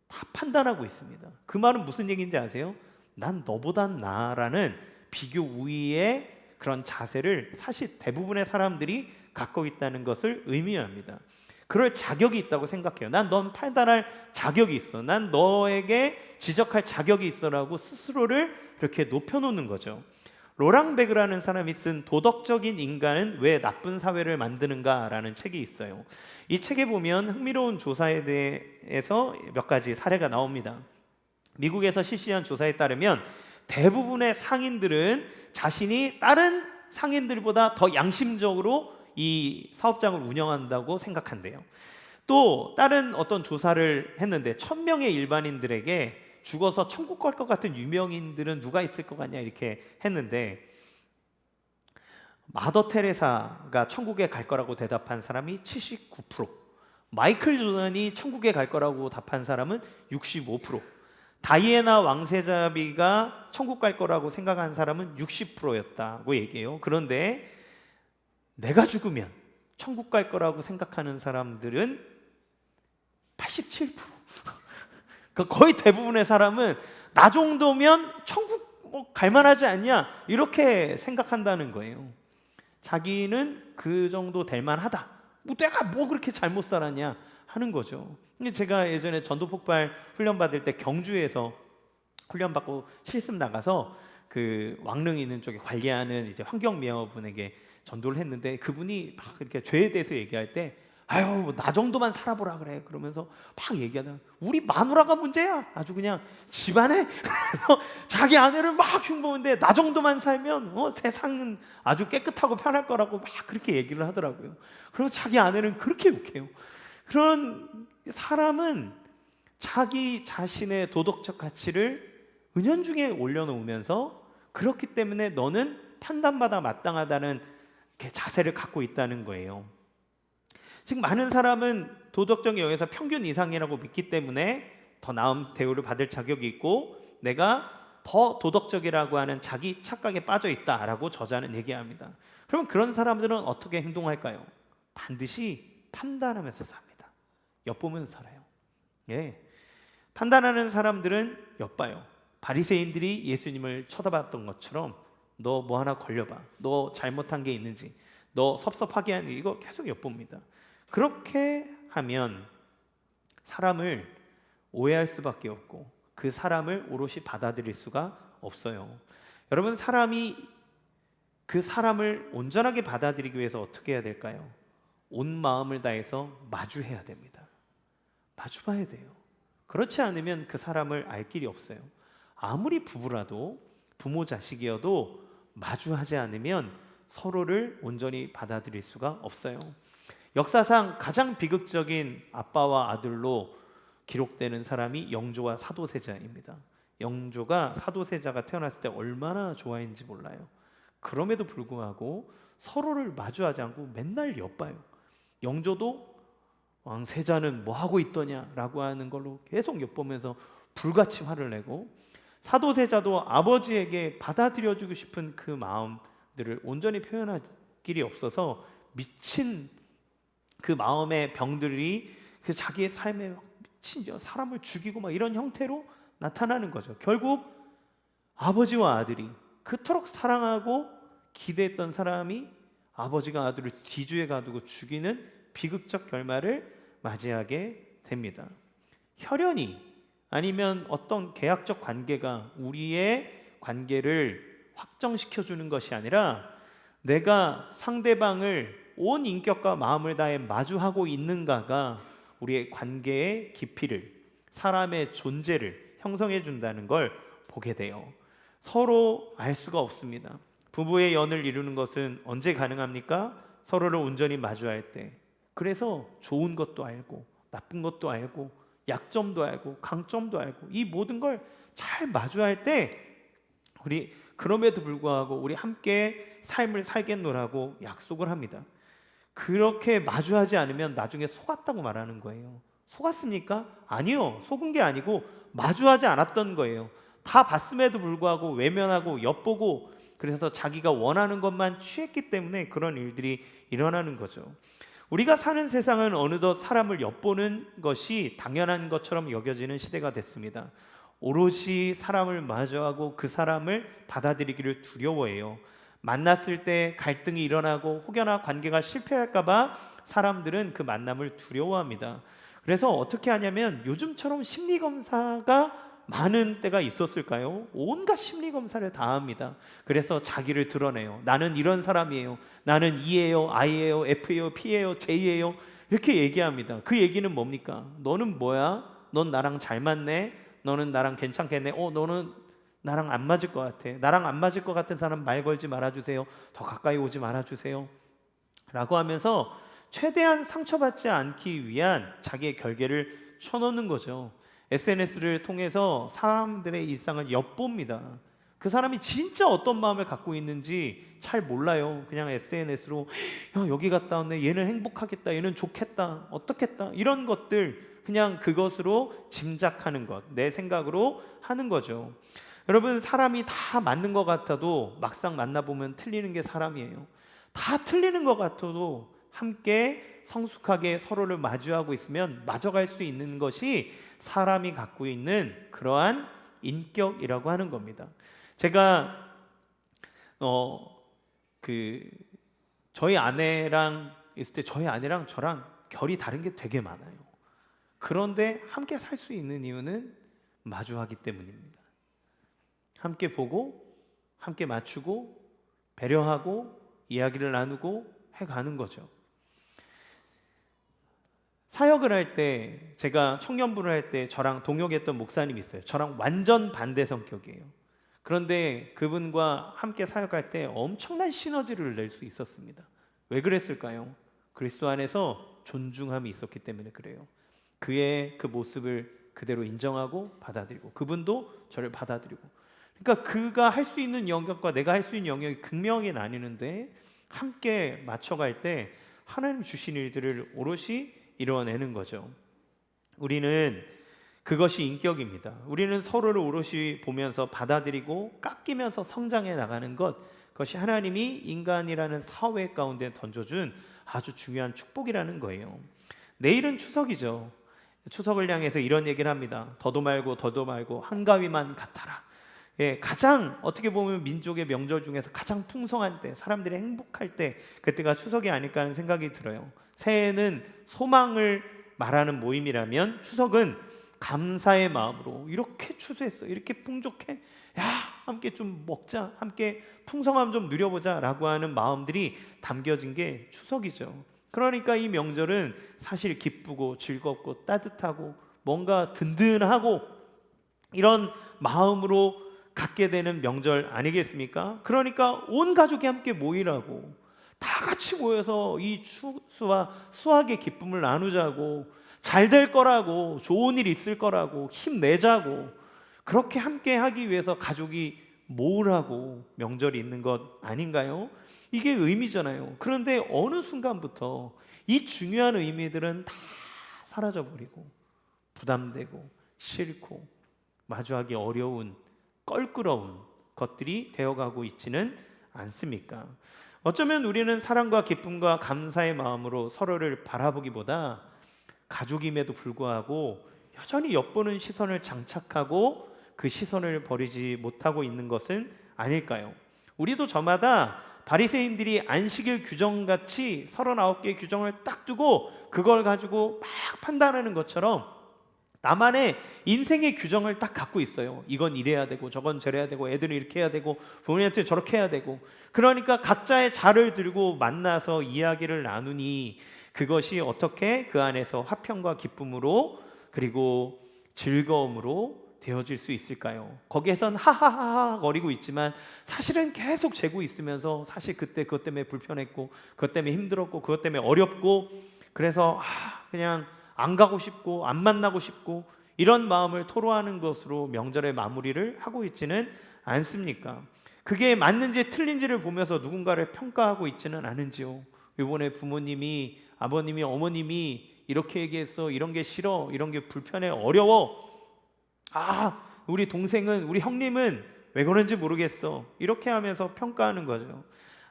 다 판단하고 있습니다. 그 말은 무슨 얘기인지 아세요? 난 너보단 나라는 비교 우위의 그런 자세를 사실 대부분의 사람들이 갖고 있다는 것을 의미합니다. 그럴 자격이 있다고 생각해요. 난 넌 판단할 자격이 있어. 난 너에게 지적할 자격이 있어라고 스스로를 그렇게 높여놓는 거죠. 로랑 베그라는 사람이 쓴 도덕적인 인간은 왜 나쁜 사회를 만드는가라는 책이 있어요. 이 책에 보면 흥미로운 조사에 대해서 몇 가지 사례가 나옵니다. 미국에서 실시한 조사에 따르면 대부분의 상인들은 자신이 다른 상인들보다 더 양심적으로 이 사업장을 운영한다고 생각한대요. 또 다른 어떤 조사를 했는데 1000명의 일반인들에게 죽어서 천국 갈 것 같은 유명인들은 누가 있을 것 같냐 이렇게 했는데 마더 테레사가 천국에 갈 거라고 대답한 사람이 79%, 마이클 조던이 천국에 갈 거라고 답한 사람은 65%, 다이애나 왕세자비가 천국 갈 거라고 생각하는 사람은 60%였다고 얘기해요. 그런데 내가 죽으면 천국 갈 거라고 생각하는 사람들은 87%. 그러니까 거의 대부분의 사람은 나 정도면 천국 갈 만하지 않냐 이렇게 생각한다는 거예요. 자기는 그 정도 될 만하다. 내가 뭐 그렇게 잘못 살았냐 하는 거죠. 제가 예전에 전도폭발 훈련 받을 때 경주에서 훈련 받고 실습 나가서 그 왕릉 있는 쪽에 관리하는 이제 환경미화분에게 전도를 했는데 그분이 막 이렇게 죄에 대해서 얘기할 때 아유 나 정도만 살아보라 그래 그러면서 막 얘기하다가 우리 마누라가 문제야 아주 그냥 집안에 자기 아내를 막 흉보는데 나 정도만 살면 세상은 아주 깨끗하고 편할 거라고 막 그렇게 얘기를 하더라고요. 그래서 자기 아내는 그렇게 욕해요. 그런 사람은 자기 자신의 도덕적 가치를 은연중에 올려놓으면서 그렇기 때문에 너는 판단받아 마땅하다는 자세를 갖고 있다는 거예요. 즉 많은 사람은 도덕적 영역에서 평균 이상이라고 믿기 때문에 더 나은 대우를 받을 자격이 있고 내가 더 도덕적이라고 하는 자기 착각에 빠져 있다라고 저자는 얘기합니다. 그럼 그런 사람들은 어떻게 행동할까요? 반드시 판단하면서 삽니다. 엿보면서 살아요. 예. 판단하는 사람들은 엿봐요. 바리새인들이 예수님을 쳐다봤던 것처럼 너 뭐 하나 걸려봐. 너 잘못한 게 있는지, 너 섭섭하게 하는 게 이거 계속 엿봅니다. 그렇게 하면 사람을 오해할 수밖에 없고 그 사람을 오롯이 받아들일 수가 없어요. 여러분 사람이 그 사람을 온전하게 받아들이기 위해서 어떻게 해야 될까요? 온 마음을 다해서 마주해야 됩니다. 마주봐야 돼요. 그렇지 않으면 그 사람을 알 길이 없어요. 아무리 부부라도 부모 자식이어도 마주하지 않으면 서로를 온전히 받아들일 수가 없어요. 역사상 가장 비극적인 아빠와 아들로 기록되는 사람이 영조와 사도세자입니다. 영조가 사도세자가 태어났을 때 얼마나 좋아했는지 몰라요. 그럼에도 불구하고 서로를 마주하지 않고 맨날 엿봐요. 영조도 왕세자는 뭐 하고 있더냐라고 하는 걸로 계속 엿보면서 불같이 화를 내고 사도세자도 아버지에게 받아들여주고 싶은 그 마음들을 온전히 표현할 길이 없어서 미친 그 마음의 병들이 그 자기의 삶에 미친 사람을 죽이고 막 이런 형태로 나타나는 거죠. 결국 아버지와 아들이 그토록 사랑하고 기대했던 사람이 아버지가 아들을 뒤주에 가두고 죽이는 비극적 결말을 맞이하게 됩니다. 혈연이 아니면 어떤 계약적 관계가 우리의 관계를 확정시켜 주는 것이 아니라 내가 상대방을 온 인격과 마음을 다해 마주하고 있는가가 우리의 관계의 깊이를, 사람의 존재를 형성해 준다는 걸 보게 돼요. 서로 알 수가 없습니다. 부부의 연을 이루는 것은 언제 가능합니까? 서로를 온전히 마주할 때. 그래서 좋은 것도 알고 나쁜 것도 알고 약점도 알고 강점도 알고 이 모든 걸 잘 마주할 때 우리 그럼에도 불구하고 우리 함께 삶을 살겠노라고 약속을 합니다. 그렇게 마주하지 않으면 나중에 속았다고 말하는 거예요. 속았습니까? 아니요. 속은 게 아니고 마주하지 않았던 거예요. 다 봤음에도 불구하고 외면하고 엿보고 그래서 자기가 원하는 것만 취했기 때문에 그런 일들이 일어나는 거죠. 우리가 사는 세상은 어느덧 사람을 엿보는 것이 당연한 것처럼 여겨지는 시대가 됐습니다. 오롯이 사람을 마주하고 그 사람을 받아들이기를 두려워해요. 만났을 때 갈등이 일어나고 혹여나 관계가 실패할까 봐 사람들은 그 만남을 두려워합니다. 그래서 어떻게 하냐면 요즘처럼 심리검사가 많은 때가 있었을까요? 온갖 심리검사를 다 합니다. 그래서 자기를 드러내요. 나는 이런 사람이에요. 나는 E예요, I예요, F예요, P예요, J예요. 이렇게 얘기합니다. 그 얘기는 뭡니까? 너는 뭐야? 넌 나랑 잘 맞네? 너는 나랑 괜찮겠네? 너는 나랑 안 맞을 것 같아. 나랑 안 맞을 것 같은 사람 말 걸지 말아주세요. 더 가까이 오지 말아주세요. 라고 하면서 최대한 상처받지 않기 위한 자기의 결계를 쳐놓는 거죠. SNS를 통해서 사람들의 일상을 엿봅니다. 그 사람이 진짜 어떤 마음을 갖고 있는지 잘 몰라요. 그냥 SNS로 여기 갔다 왔네, 얘는 행복하겠다, 얘는 좋겠다, 어떻겠다, 이런 것들 그냥 그것으로 짐작하는 것, 내 생각으로 하는 거죠. 여러분, 사람이 다 맞는 것 같아도 막상 만나보면 틀리는 게 사람이에요. 다 틀리는 것 같아도 함께 성숙하게 서로를 마주하고 있으면 맞아갈 수 있는 것이 사람이 갖고 있는 그러한 인격이라고 하는 겁니다. 제가 저희 아내랑 있을 때 저희 아내랑 저랑 결이 다른 게 되게 많아요. 그런데 함께 살 수 있는 이유는 마주하기 때문입니다. 함께 보고 함께 맞추고 배려하고 이야기를 나누고 해가는 거죠. 사역을 할 때, 제가 청년부를 할 때 저랑 동역했던 목사님이 있어요. 저랑 완전 반대 성격이에요. 그런데 그분과 함께 사역할 때 엄청난 시너지를 낼 수 있었습니다. 왜 그랬을까요? 그리스도 안에서 존중함이 있었기 때문에 그래요. 그의 그 모습을 그대로 인정하고 받아들이고, 그분도 저를 받아들이고, 그러니까 그가 할 수 있는 영역과 내가 할 수 있는 영역이 극명하게 나뉘는데 함께 맞춰갈 때 하나님 주신 일들을 오롯이 이루어내는 거죠. 우리는 그것이 인격입니다. 우리는 서로를 오롯이 보면서 받아들이고 깎이면서 성장해 나가는 것, 그것이 하나님이 인간이라는 사회 가운데 던져준 아주 중요한 축복이라는 거예요. 내일은 추석이죠. 추석을 향해서 이런 얘기를 합니다. 더도 말고 한가위만 같아라. 가장 어떻게 보면 민족의 명절 중에서 가장 풍성한 때, 사람들이 행복할 때, 그때가 추석이 아닐까 하는 생각이 들어요. 새해는 소망을 말하는 모임이라면 추석은 감사의 마음으로 이렇게 추수했어, 이렇게 풍족해, 야 함께 좀 먹자, 함께 풍성함 좀 누려보자 라고 하는 마음들이 담겨진 게 추석이죠. 그러니까 이 명절은 사실 기쁘고 즐겁고 따뜻하고 뭔가 든든하고 이런 마음으로 갖게 되는 명절 아니겠습니까? 그러니까 온 가족이 함께 모이라고, 다 같이 모여서 이 추수와 수확의 기쁨을 나누자고, 잘 될 거라고, 좋은 일 있을 거라고, 힘내자고, 그렇게 함께 하기 위해서 가족이 모으라고 명절이 있는 것 아닌가요? 이게 의미잖아요. 그런데 어느 순간부터 이 중요한 의미들은 다 사라져버리고 부담되고 싫고 마주하기 어려운 껄끄러운 것들이 되어가고 있지는 않습니까? 어쩌면 우리는 사랑과 기쁨과 감사의 마음으로 서로를 바라보기보다 가족임에도 불구하고 여전히 엿보는 시선을 장착하고 그 시선을 버리지 못하고 있는 것은 아닐까요? 우리도 저마다 바리새인들이 안식일 규정같이 39개의 규정을 딱 두고 그걸 가지고 막 판단하는 것처럼 나만의 인생의 규정을 딱 갖고 있어요. 이건 이래야 되고 저건 저래야 되고 애들은 이렇게 해야 되고 부모님한테 저렇게 해야 되고, 그러니까 각자의 자를 들고 만나서 이야기를 나누니 그것이 어떻게 그 안에서 화평과 기쁨으로 그리고 즐거움으로 되어질 수 있을까요? 거기에선 하하하하 거리고 있지만 사실은 계속 재고 있으면서 사실 그때 그것 때문에 불편했고 그것 때문에 힘들었고 그것 때문에 어렵고, 그래서 그냥 안 가고 싶고 안 만나고 싶고 이런 마음을 토로하는 것으로 명절의 마무리를 하고 있지는 않습니까? 그게 맞는지 틀린지를 보면서 누군가를 평가하고 있지는 않은지요. 이번에 부모님이, 아버님이, 어머님이 이렇게 얘기했어, 이런 게 싫어, 이런 게 불편해, 어려워, 우리 동생은, 우리 형님은 왜 그런지 모르겠어, 이렇게 하면서 평가하는 거죠.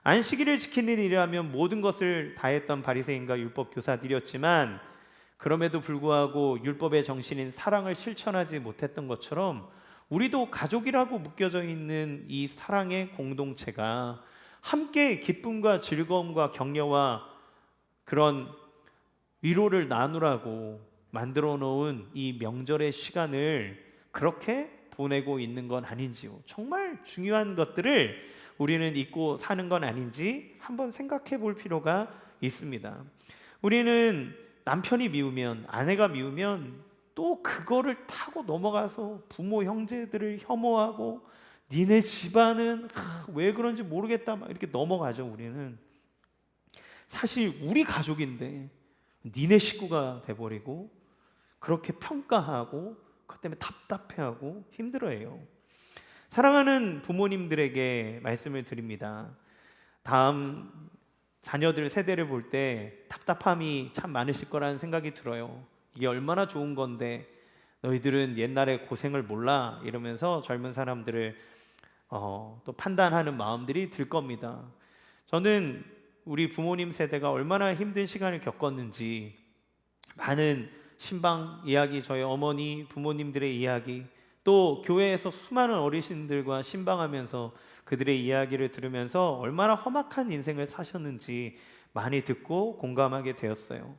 안식일을 지키는 일이라면 모든 것을 다했던 바리새인과 율법 교사들이었지만 그럼에도 불구하고 율법의 정신인 사랑을 실천하지 못했던 것처럼 우리도 가족이라고 묶여져 있는 이 사랑의 공동체가 함께 기쁨과 즐거움과 격려와 그런 위로를 나누라고 만들어 놓은 이 명절의 시간을 그렇게 보내고 있는 건 아닌지요. 정말 중요한 것들을 우리는 잊고 사는 건 아닌지 한번 생각해 볼 필요가 있습니다. 우리는 남편이 미우면, 아내가 미우면 또 그거를 타고 넘어가서 부모 형제들을 혐오하고 니네 집안은 왜 그런지 모르겠다 막 이렇게 넘어가죠. 우리는 사실 우리 가족인데 니네 식구가 돼버리고 그렇게 평가하고 그것 때문에 답답해하고 힘들어해요. 사랑하는 부모님들에게 말씀을 드립니다. 다음 자녀들 세대를 볼 때 답답함이 참 많으실 거라는 생각이 들어요. 이게 얼마나 좋은 건데 너희들은 옛날에 고생을 몰라 이러면서 젊은 사람들을 또 판단하는 마음들이 들 겁니다. 저는 우리 부모님 세대가 얼마나 힘든 시간을 겪었는지 많은 신방 이야기, 저희 어머니 부모님들의 이야기, 또 교회에서 수많은 어르신들과 신방하면서 그들의 이야기를 들으면서 얼마나 험악한 인생을 사셨는지 많이 듣고 공감하게 되었어요.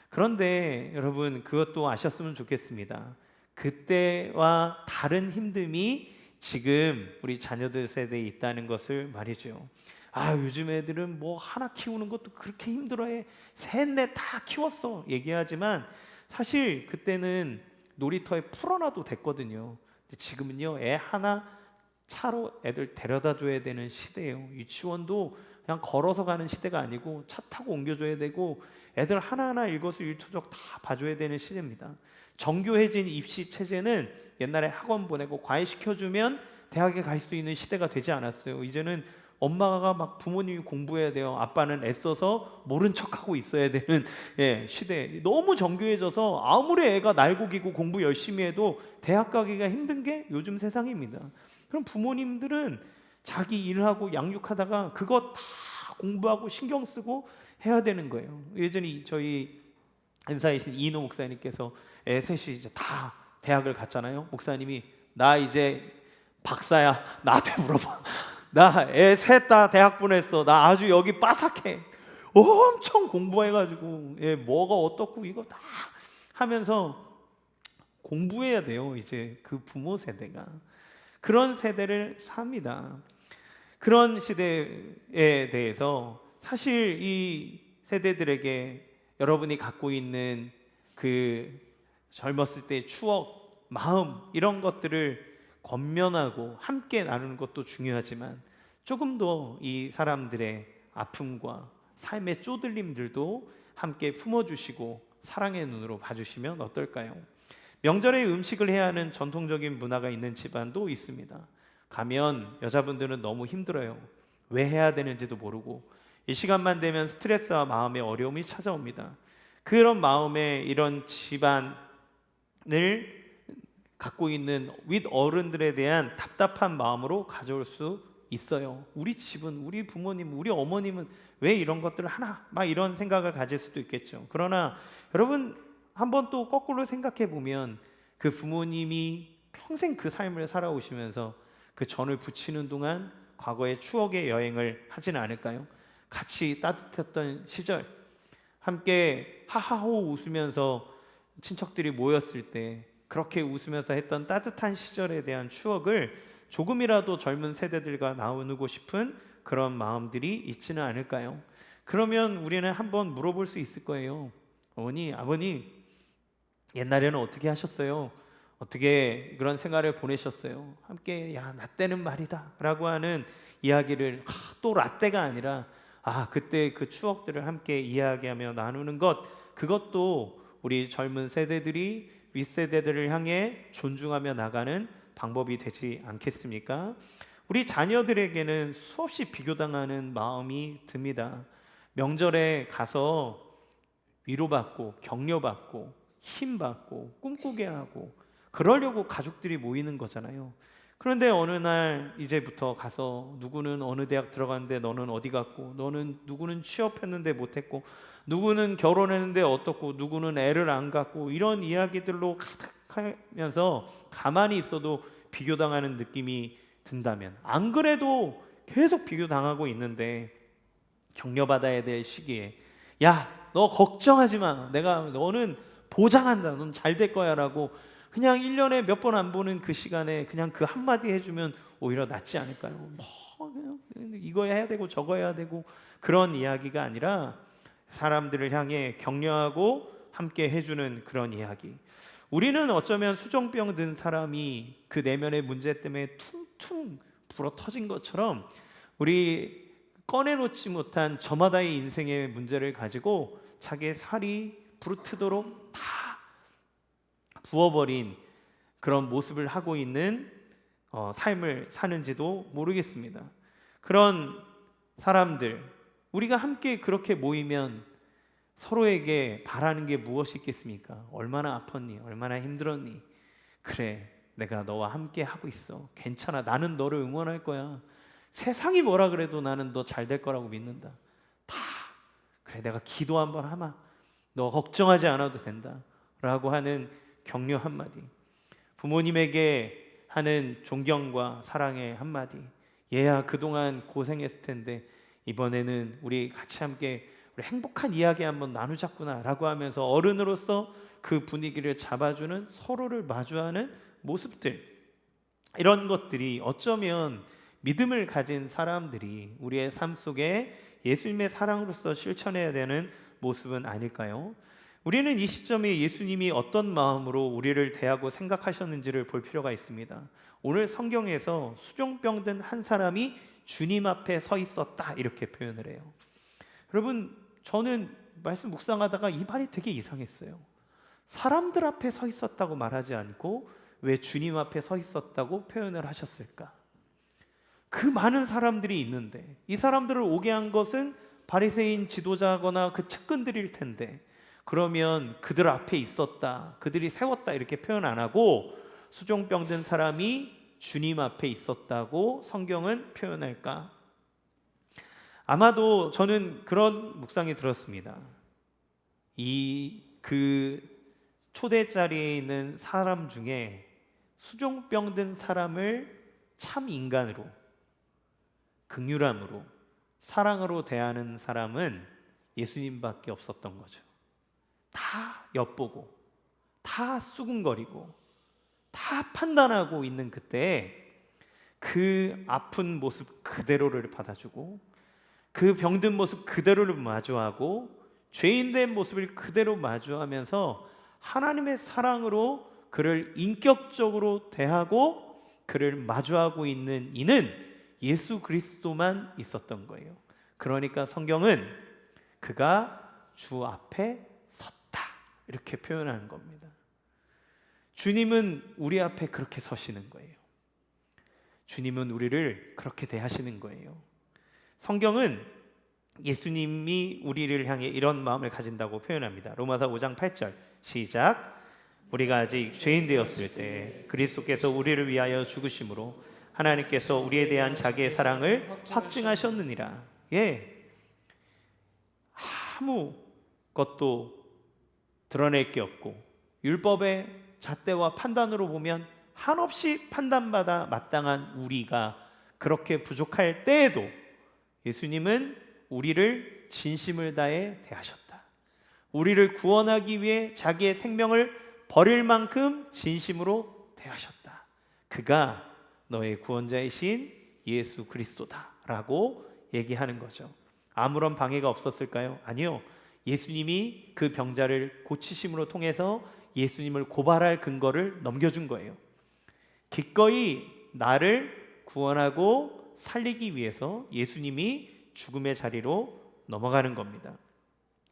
그런데 여러분, 그것도 아셨으면 좋겠습니다. 그때와 다른 힘듦이 지금 우리 자녀들 세대에 있다는 것을 말이죠. 요즘 애들은 뭐 하나 키우는 것도 그렇게 힘들어해, 셋넷 다 키웠어 얘기하지만 사실 그때는 놀이터에 풀어놔도 됐거든요. 근데 지금은요, 애 하나 차로 애들 데려다 줘야 되는 시대예요. 유치원도 그냥 걸어서 가는 시대가 아니고 차 타고 옮겨줘야 되고 애들 하나하나 일거수일투족 다 봐줘야 되는 시대입니다. 정교해진 입시 체제는 옛날에 학원 보내고 과외시켜주면 대학에 갈 수 있는 시대가 되지 않았어요. 이제는 엄마가 막 부모님이 공부해야 돼요. 아빠는 애써서 모른 척하고 있어야 되는 시대. 너무 정교해져서 아무리 애가 날고기고 공부 열심히 해도 대학 가기가 힘든 게 요즘 세상입니다. 그럼 부모님들은 자기 일하고 양육하다가 그거 다 공부하고 신경 쓰고 해야 되는 거예요. 예전에 저희 은사이신 이인호 목사님께서 애 셋이 이제 다 대학을 갔잖아요. 목사님이 나 이제 박사야, 나한테 물어봐. 나 애 셋 다 대학 보냈어. 나 아주 여기 빠삭해. 엄청 공부해가지고 뭐가 어떻고 이거 다 하면서 공부해야 돼요. 이제 그 부모 세대가 그런 세대를 삽니다. 그런 시대에 대해서 사실 이 세대들에게 여러분이 갖고 있는 그 젊었을 때의 추억, 마음 이런 것들을 권면하고 함께 나누는 것도 중요하지만 조금 더 이 사람들의 아픔과 삶의 쪼들림들도 함께 품어주시고 사랑의 눈으로 봐주시면 어떨까요? 명절에 음식을 해야 하는 전통적인 문화가 있는 집안도 있습니다. 가면 여자분들은 너무 힘들어요. 왜 해야 되는지도 모르고 이 시간만 되면 스트레스와 마음의 어려움이 찾아옵니다. 그런 마음에 이런 집안을 갖고 있는 윗 어른들에 대한 답답한 마음으로 가져올 수 있어요. 우리 집은, 우리 부모님, 우리 어머님은 왜 이런 것들을 하나? 막 이런 생각을 가질 수도 있겠죠. 그러나 여러분 한번 또 거꾸로 생각해 보면 그 부모님이 평생 그 삶을 살아오시면서 그 전을 부치는 동안 과거의 추억의 여행을 하지는 않을까요? 같이 따뜻했던 시절, 함께 하하호 웃으면서 친척들이 모였을 때 그렇게 웃으면서 했던 따뜻한 시절에 대한 추억을 조금이라도 젊은 세대들과 나누고 싶은 그런 마음들이 있지는 않을까요? 그러면 우리는 한번 물어볼 수 있을 거예요. 어머니, 아버님, 옛날에는 어떻게 하셨어요? 어떻게 그런 생활을 보내셨어요? 함께 나 때는 말이다 라고 하는 이야기를 또 라떼가 아니라 그때 그 추억들을 함께 이야기하며 나누는 것, 그것도 우리 젊은 세대들이 윗세대들을 향해 존중하며 나가는 방법이 되지 않겠습니까? 우리 자녀들에게는 수없이 비교당하는 마음이 듭니다. 명절에 가서 위로받고 격려받고 힘받고 꿈꾸게 하고 그러려고 가족들이 모이는 거잖아요. 그런데 어느 날 이제부터 가서 누구는 어느 대학 들어갔는데 너는 어디 갔고, 누구는 취업했는데 못했고, 누구는 결혼했는데 어떻고, 누구는 애를 안 갖고, 이런 이야기들로 가득하면서 가만히 있어도 비교당하는 느낌이 든다면, 안 그래도 계속 비교당하고 있는데 격려받아야 될 시기에 너 걱정하지 마, 너는 보장한다, 넌 잘 될 거야 라고 그냥 1년에 몇 번 안 보는 그 시간에 그냥 그 한마디 해주면 오히려 낫지 않을까요? 그냥 이거 해야 되고 저거 해야 되고 그런 이야기가 아니라 사람들을 향해 격려하고 함께 해주는 그런 이야기. 우리는 어쩌면 수정병 든 사람이 그 내면의 문제 때문에 퉁퉁 불어 터진 것처럼 우리 꺼내놓지 못한 저마다의 인생의 문제를 가지고 자기의 살이 부르트도록 다 부어버린 그런 모습을 하고 있는 삶을 사는지도 모르겠습니다. 그런 사람들, 우리가 함께 그렇게 모이면 서로에게 바라는 게 무엇이 있겠습니까? 얼마나 아팠니? 얼마나 힘들었니? 그래, 내가 너와 함께 하고 있어. 괜찮아. 나는 너를 응원할 거야. 세상이 뭐라 그래도 나는 너 잘 될 거라고 믿는다. 다 그래, 내가 기도 한번 하마. 너 걱정하지 않아도 된다 라고 하는 격려 한마디, 부모님에게 하는 존경과 사랑의 한마디, 얘야 그동안 고생했을 텐데 이번에는 우리 같이 함께 우리 행복한 이야기 한번 나누자꾸나 라고 하면서 어른으로서 그 분위기를 잡아주는, 서로를 마주하는 모습들, 이런 것들이 어쩌면 믿음을 가진 사람들이 우리의 삶 속에 예수님의 사랑으로서 실천해야 되는 모습은 아닐까요? 우리는 이 시점에 예수님이 어떤 마음으로 우리를 대하고 생각하셨는지를 볼 필요가 있습니다. 오늘 성경에서 수종병 든 한 사람이 주님 앞에 서 있었다 이렇게 표현을 해요. 여러분, 저는 말씀 묵상하다가 이 말이 되게 이상했어요. 사람들 앞에 서 있었다고 말하지 않고 왜 주님 앞에 서 있었다고 표현을 하셨을까? 그 많은 사람들이 있는데 이 사람들을 오게 한 것은 바리새인 지도자거나 그 측근들일 텐데, 그러면 그들 앞에 있었다, 그들이 세웠다 이렇게 표현 안 하고 수종병 든 사람이 주님 앞에 있었다고 성경은 표현할까? 아마도 저는 그런 묵상이 들었습니다. 그 초대 자리에 있는 사람 중에 수종병 든 사람을 참 인간으로, 긍휼함으로, 사랑으로 대하는 사람은 예수님밖에 없었던 거죠. 다 엿보고 다 수군거리고 다 판단하고 있는 그때 그 아픈 모습 그대로를 받아주고 그 병든 모습 그대로를 마주하고 죄인된 모습을 그대로 마주하면서 하나님의 사랑으로 그를 인격적으로 대하고 그를 마주하고 있는 이는 예수 그리스도만 있었던 거예요. 그러니까 성경은 그가 주 앞에 섰다 이렇게 표현하는 겁니다. 주님은 우리 앞에 그렇게 서시는 거예요. 주님은 우리를 그렇게 대하시는 거예요. 성경은 예수님이 우리를 향해 이런 마음을 가진다고 표현합니다. 로마서 5장 8절 시작. 우리가 아직 죄인 되었을 때 그리스도께서 우리를 위하여 죽으심으로 하나님께서 우리에 대한 자기의 사랑을 확증하셨느니라. 아무 것도 드러낼 게 없고 율법의 잣대와 판단으로 보면 한없이 판단받아 마땅한 우리가 그렇게 부족할 때에도 예수님은 우리를 진심을 다해 대하셨다. 우리를 구원하기 위해 자기의 생명을 버릴 만큼 진심으로 대하셨다. 그가 너의 구원자이신 예수 그리스도다 라고 얘기하는 거죠. 아무런 방해가 없었을까요? 아니요. 예수님이 그 병자를 고치심으로 통해서 예수님을 고발할 근거를 넘겨준 거예요. 기꺼이 나를 구원하고 살리기 위해서 예수님이 죽음의 자리로 넘어가는 겁니다.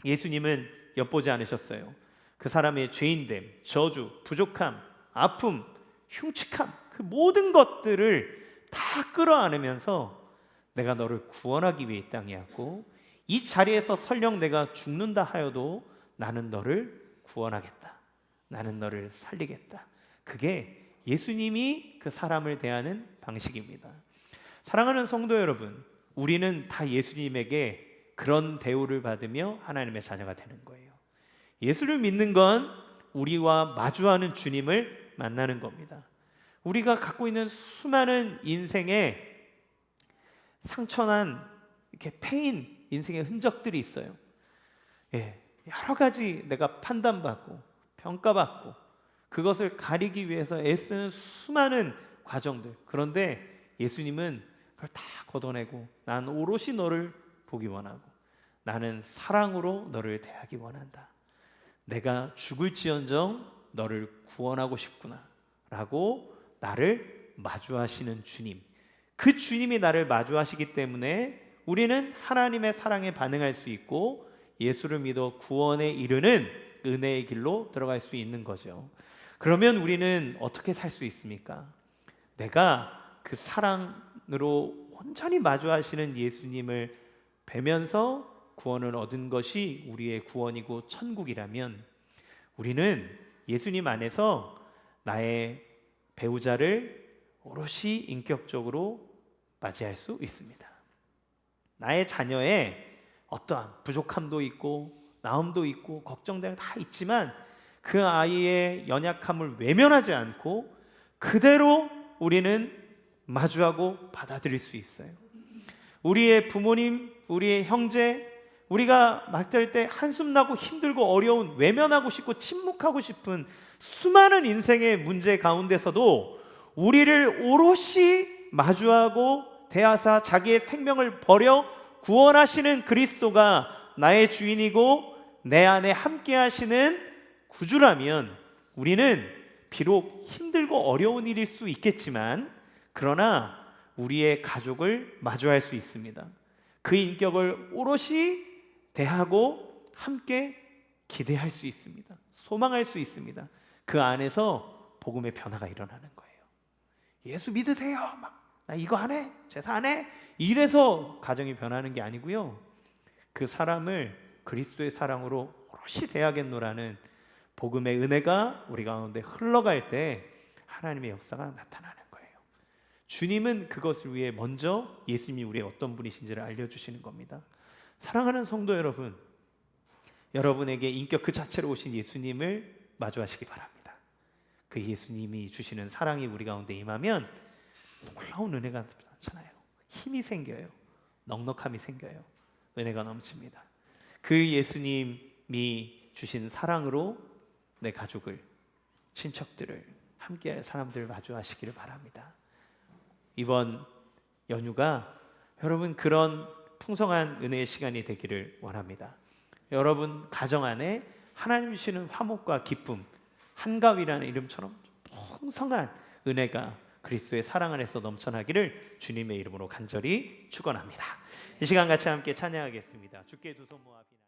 예수님은 엿보지 않으셨어요. 그 사람의 죄인됨, 저주, 부족함, 아픔, 흉측함, 그 모든 것들을 다 끌어안으면서 내가 너를 구원하기 위해 이 땅에 왔고 이 자리에서 설령 내가 죽는다 하여도 나는 너를 구원하겠다. 나는 너를 살리겠다. 그게 예수님이 그 사람을 대하는 방식입니다. 사랑하는 성도 여러분, 우리는 다 예수님에게 그런 대우를 받으며 하나님의 자녀가 되는 거예요. 예수를 믿는 건 우리와 마주하는 주님을 만나는 겁니다. 우리가 갖고 있는 수많은 인생의 상처난 이렇게 패인 인생의 흔적들이 있어요. 여러 가지 내가 판단받고 평가받고 그것을 가리기 위해서 애쓰는 수많은 과정들. 그런데 예수님은 그걸 다 걷어내고 난 오롯이 너를 보기 원하고 나는 사랑으로 너를 대하기 원한다. 내가 죽을지언정 너를 구원하고 싶구나 라고 나를 마주하시는 주님, 그 주님이 나를 마주하시기 때문에 우리는 하나님의 사랑에 반응할 수 있고 예수를 믿어 구원에 이르는 은혜의 길로 들어갈 수 있는 거죠. 그러면 우리는 어떻게 살 수 있습니까? 내가 그 사랑으로 온전히 마주하시는 예수님을 뵈면서 구원을 얻은 것이 우리의 구원이고 천국이라면 우리는 예수님 안에서 나의 배우자를 오롯이 인격적으로 맞이할 수 있습니다. 나의 자녀의 어떠한 부족함도 있고 나음도 있고 걱정들이 다 있지만 그 아이의 연약함을 외면하지 않고 그대로 우리는 마주하고 받아들일 수 있어요. 우리의 부모님, 우리의 형제, 우리가 맞들 때 한숨 나고 힘들고 어려운, 외면하고 싶고 침묵하고 싶은 수많은 인생의 문제 가운데서도 우리를 오롯이 마주하고 대하사 자기의 생명을 버려 구원하시는 그리스도가 나의 주인이고 내 안에 함께 하시는 구주라면 우리는 비록 힘들고 어려운 일일 수 있겠지만 그러나 우리의 가족을 마주할 수 있습니다. 그 인격을 오롯이 대하고 함께 기대할 수 있습니다. 소망할 수 있습니다. 그 안에서 복음의 변화가 일어나는 거예요. 예수 믿으세요. 나 이거 안 해. 제사 안 해. 이래서 가정이 변하는 게 아니고요. 그 사람을 그리스도의 사랑으로 오롯이 대하겠노라는 복음의 은혜가 우리 가운데 흘러갈 때 하나님의 역사가 나타나는 거예요. 주님은 그것을 위해 먼저 예수님이 우리의 어떤 분이신지를 알려주시는 겁니다. 사랑하는 성도 여러분, 여러분에게 인격 그 자체로 오신 예수님을 마주하시기 바랍니다. 그 예수님이 주시는 사랑이 우리 가운데 임하면 놀라운 은혜가 넘쳐나요. 힘이 생겨요. 넉넉함이 생겨요. 은혜가 넘칩니다. 그 예수님이 주신 사랑으로 내 가족을, 친척들을, 함께할 사람들을 마주하시기를 바랍니다. 이번 연휴가 여러분 그런 풍성한 은혜의 시간이 되기를 원합니다. 여러분 가정 안에 하나님 주시는 화목과 기쁨, 한가위라는 이름처럼 풍성한 은혜가 그리스도의 사랑 안에서 넘쳐나기를 주님의 이름으로 간절히 축원합니다. 이 시간 같이 함께 찬양하겠습니다. 주께 두 손 모아 비나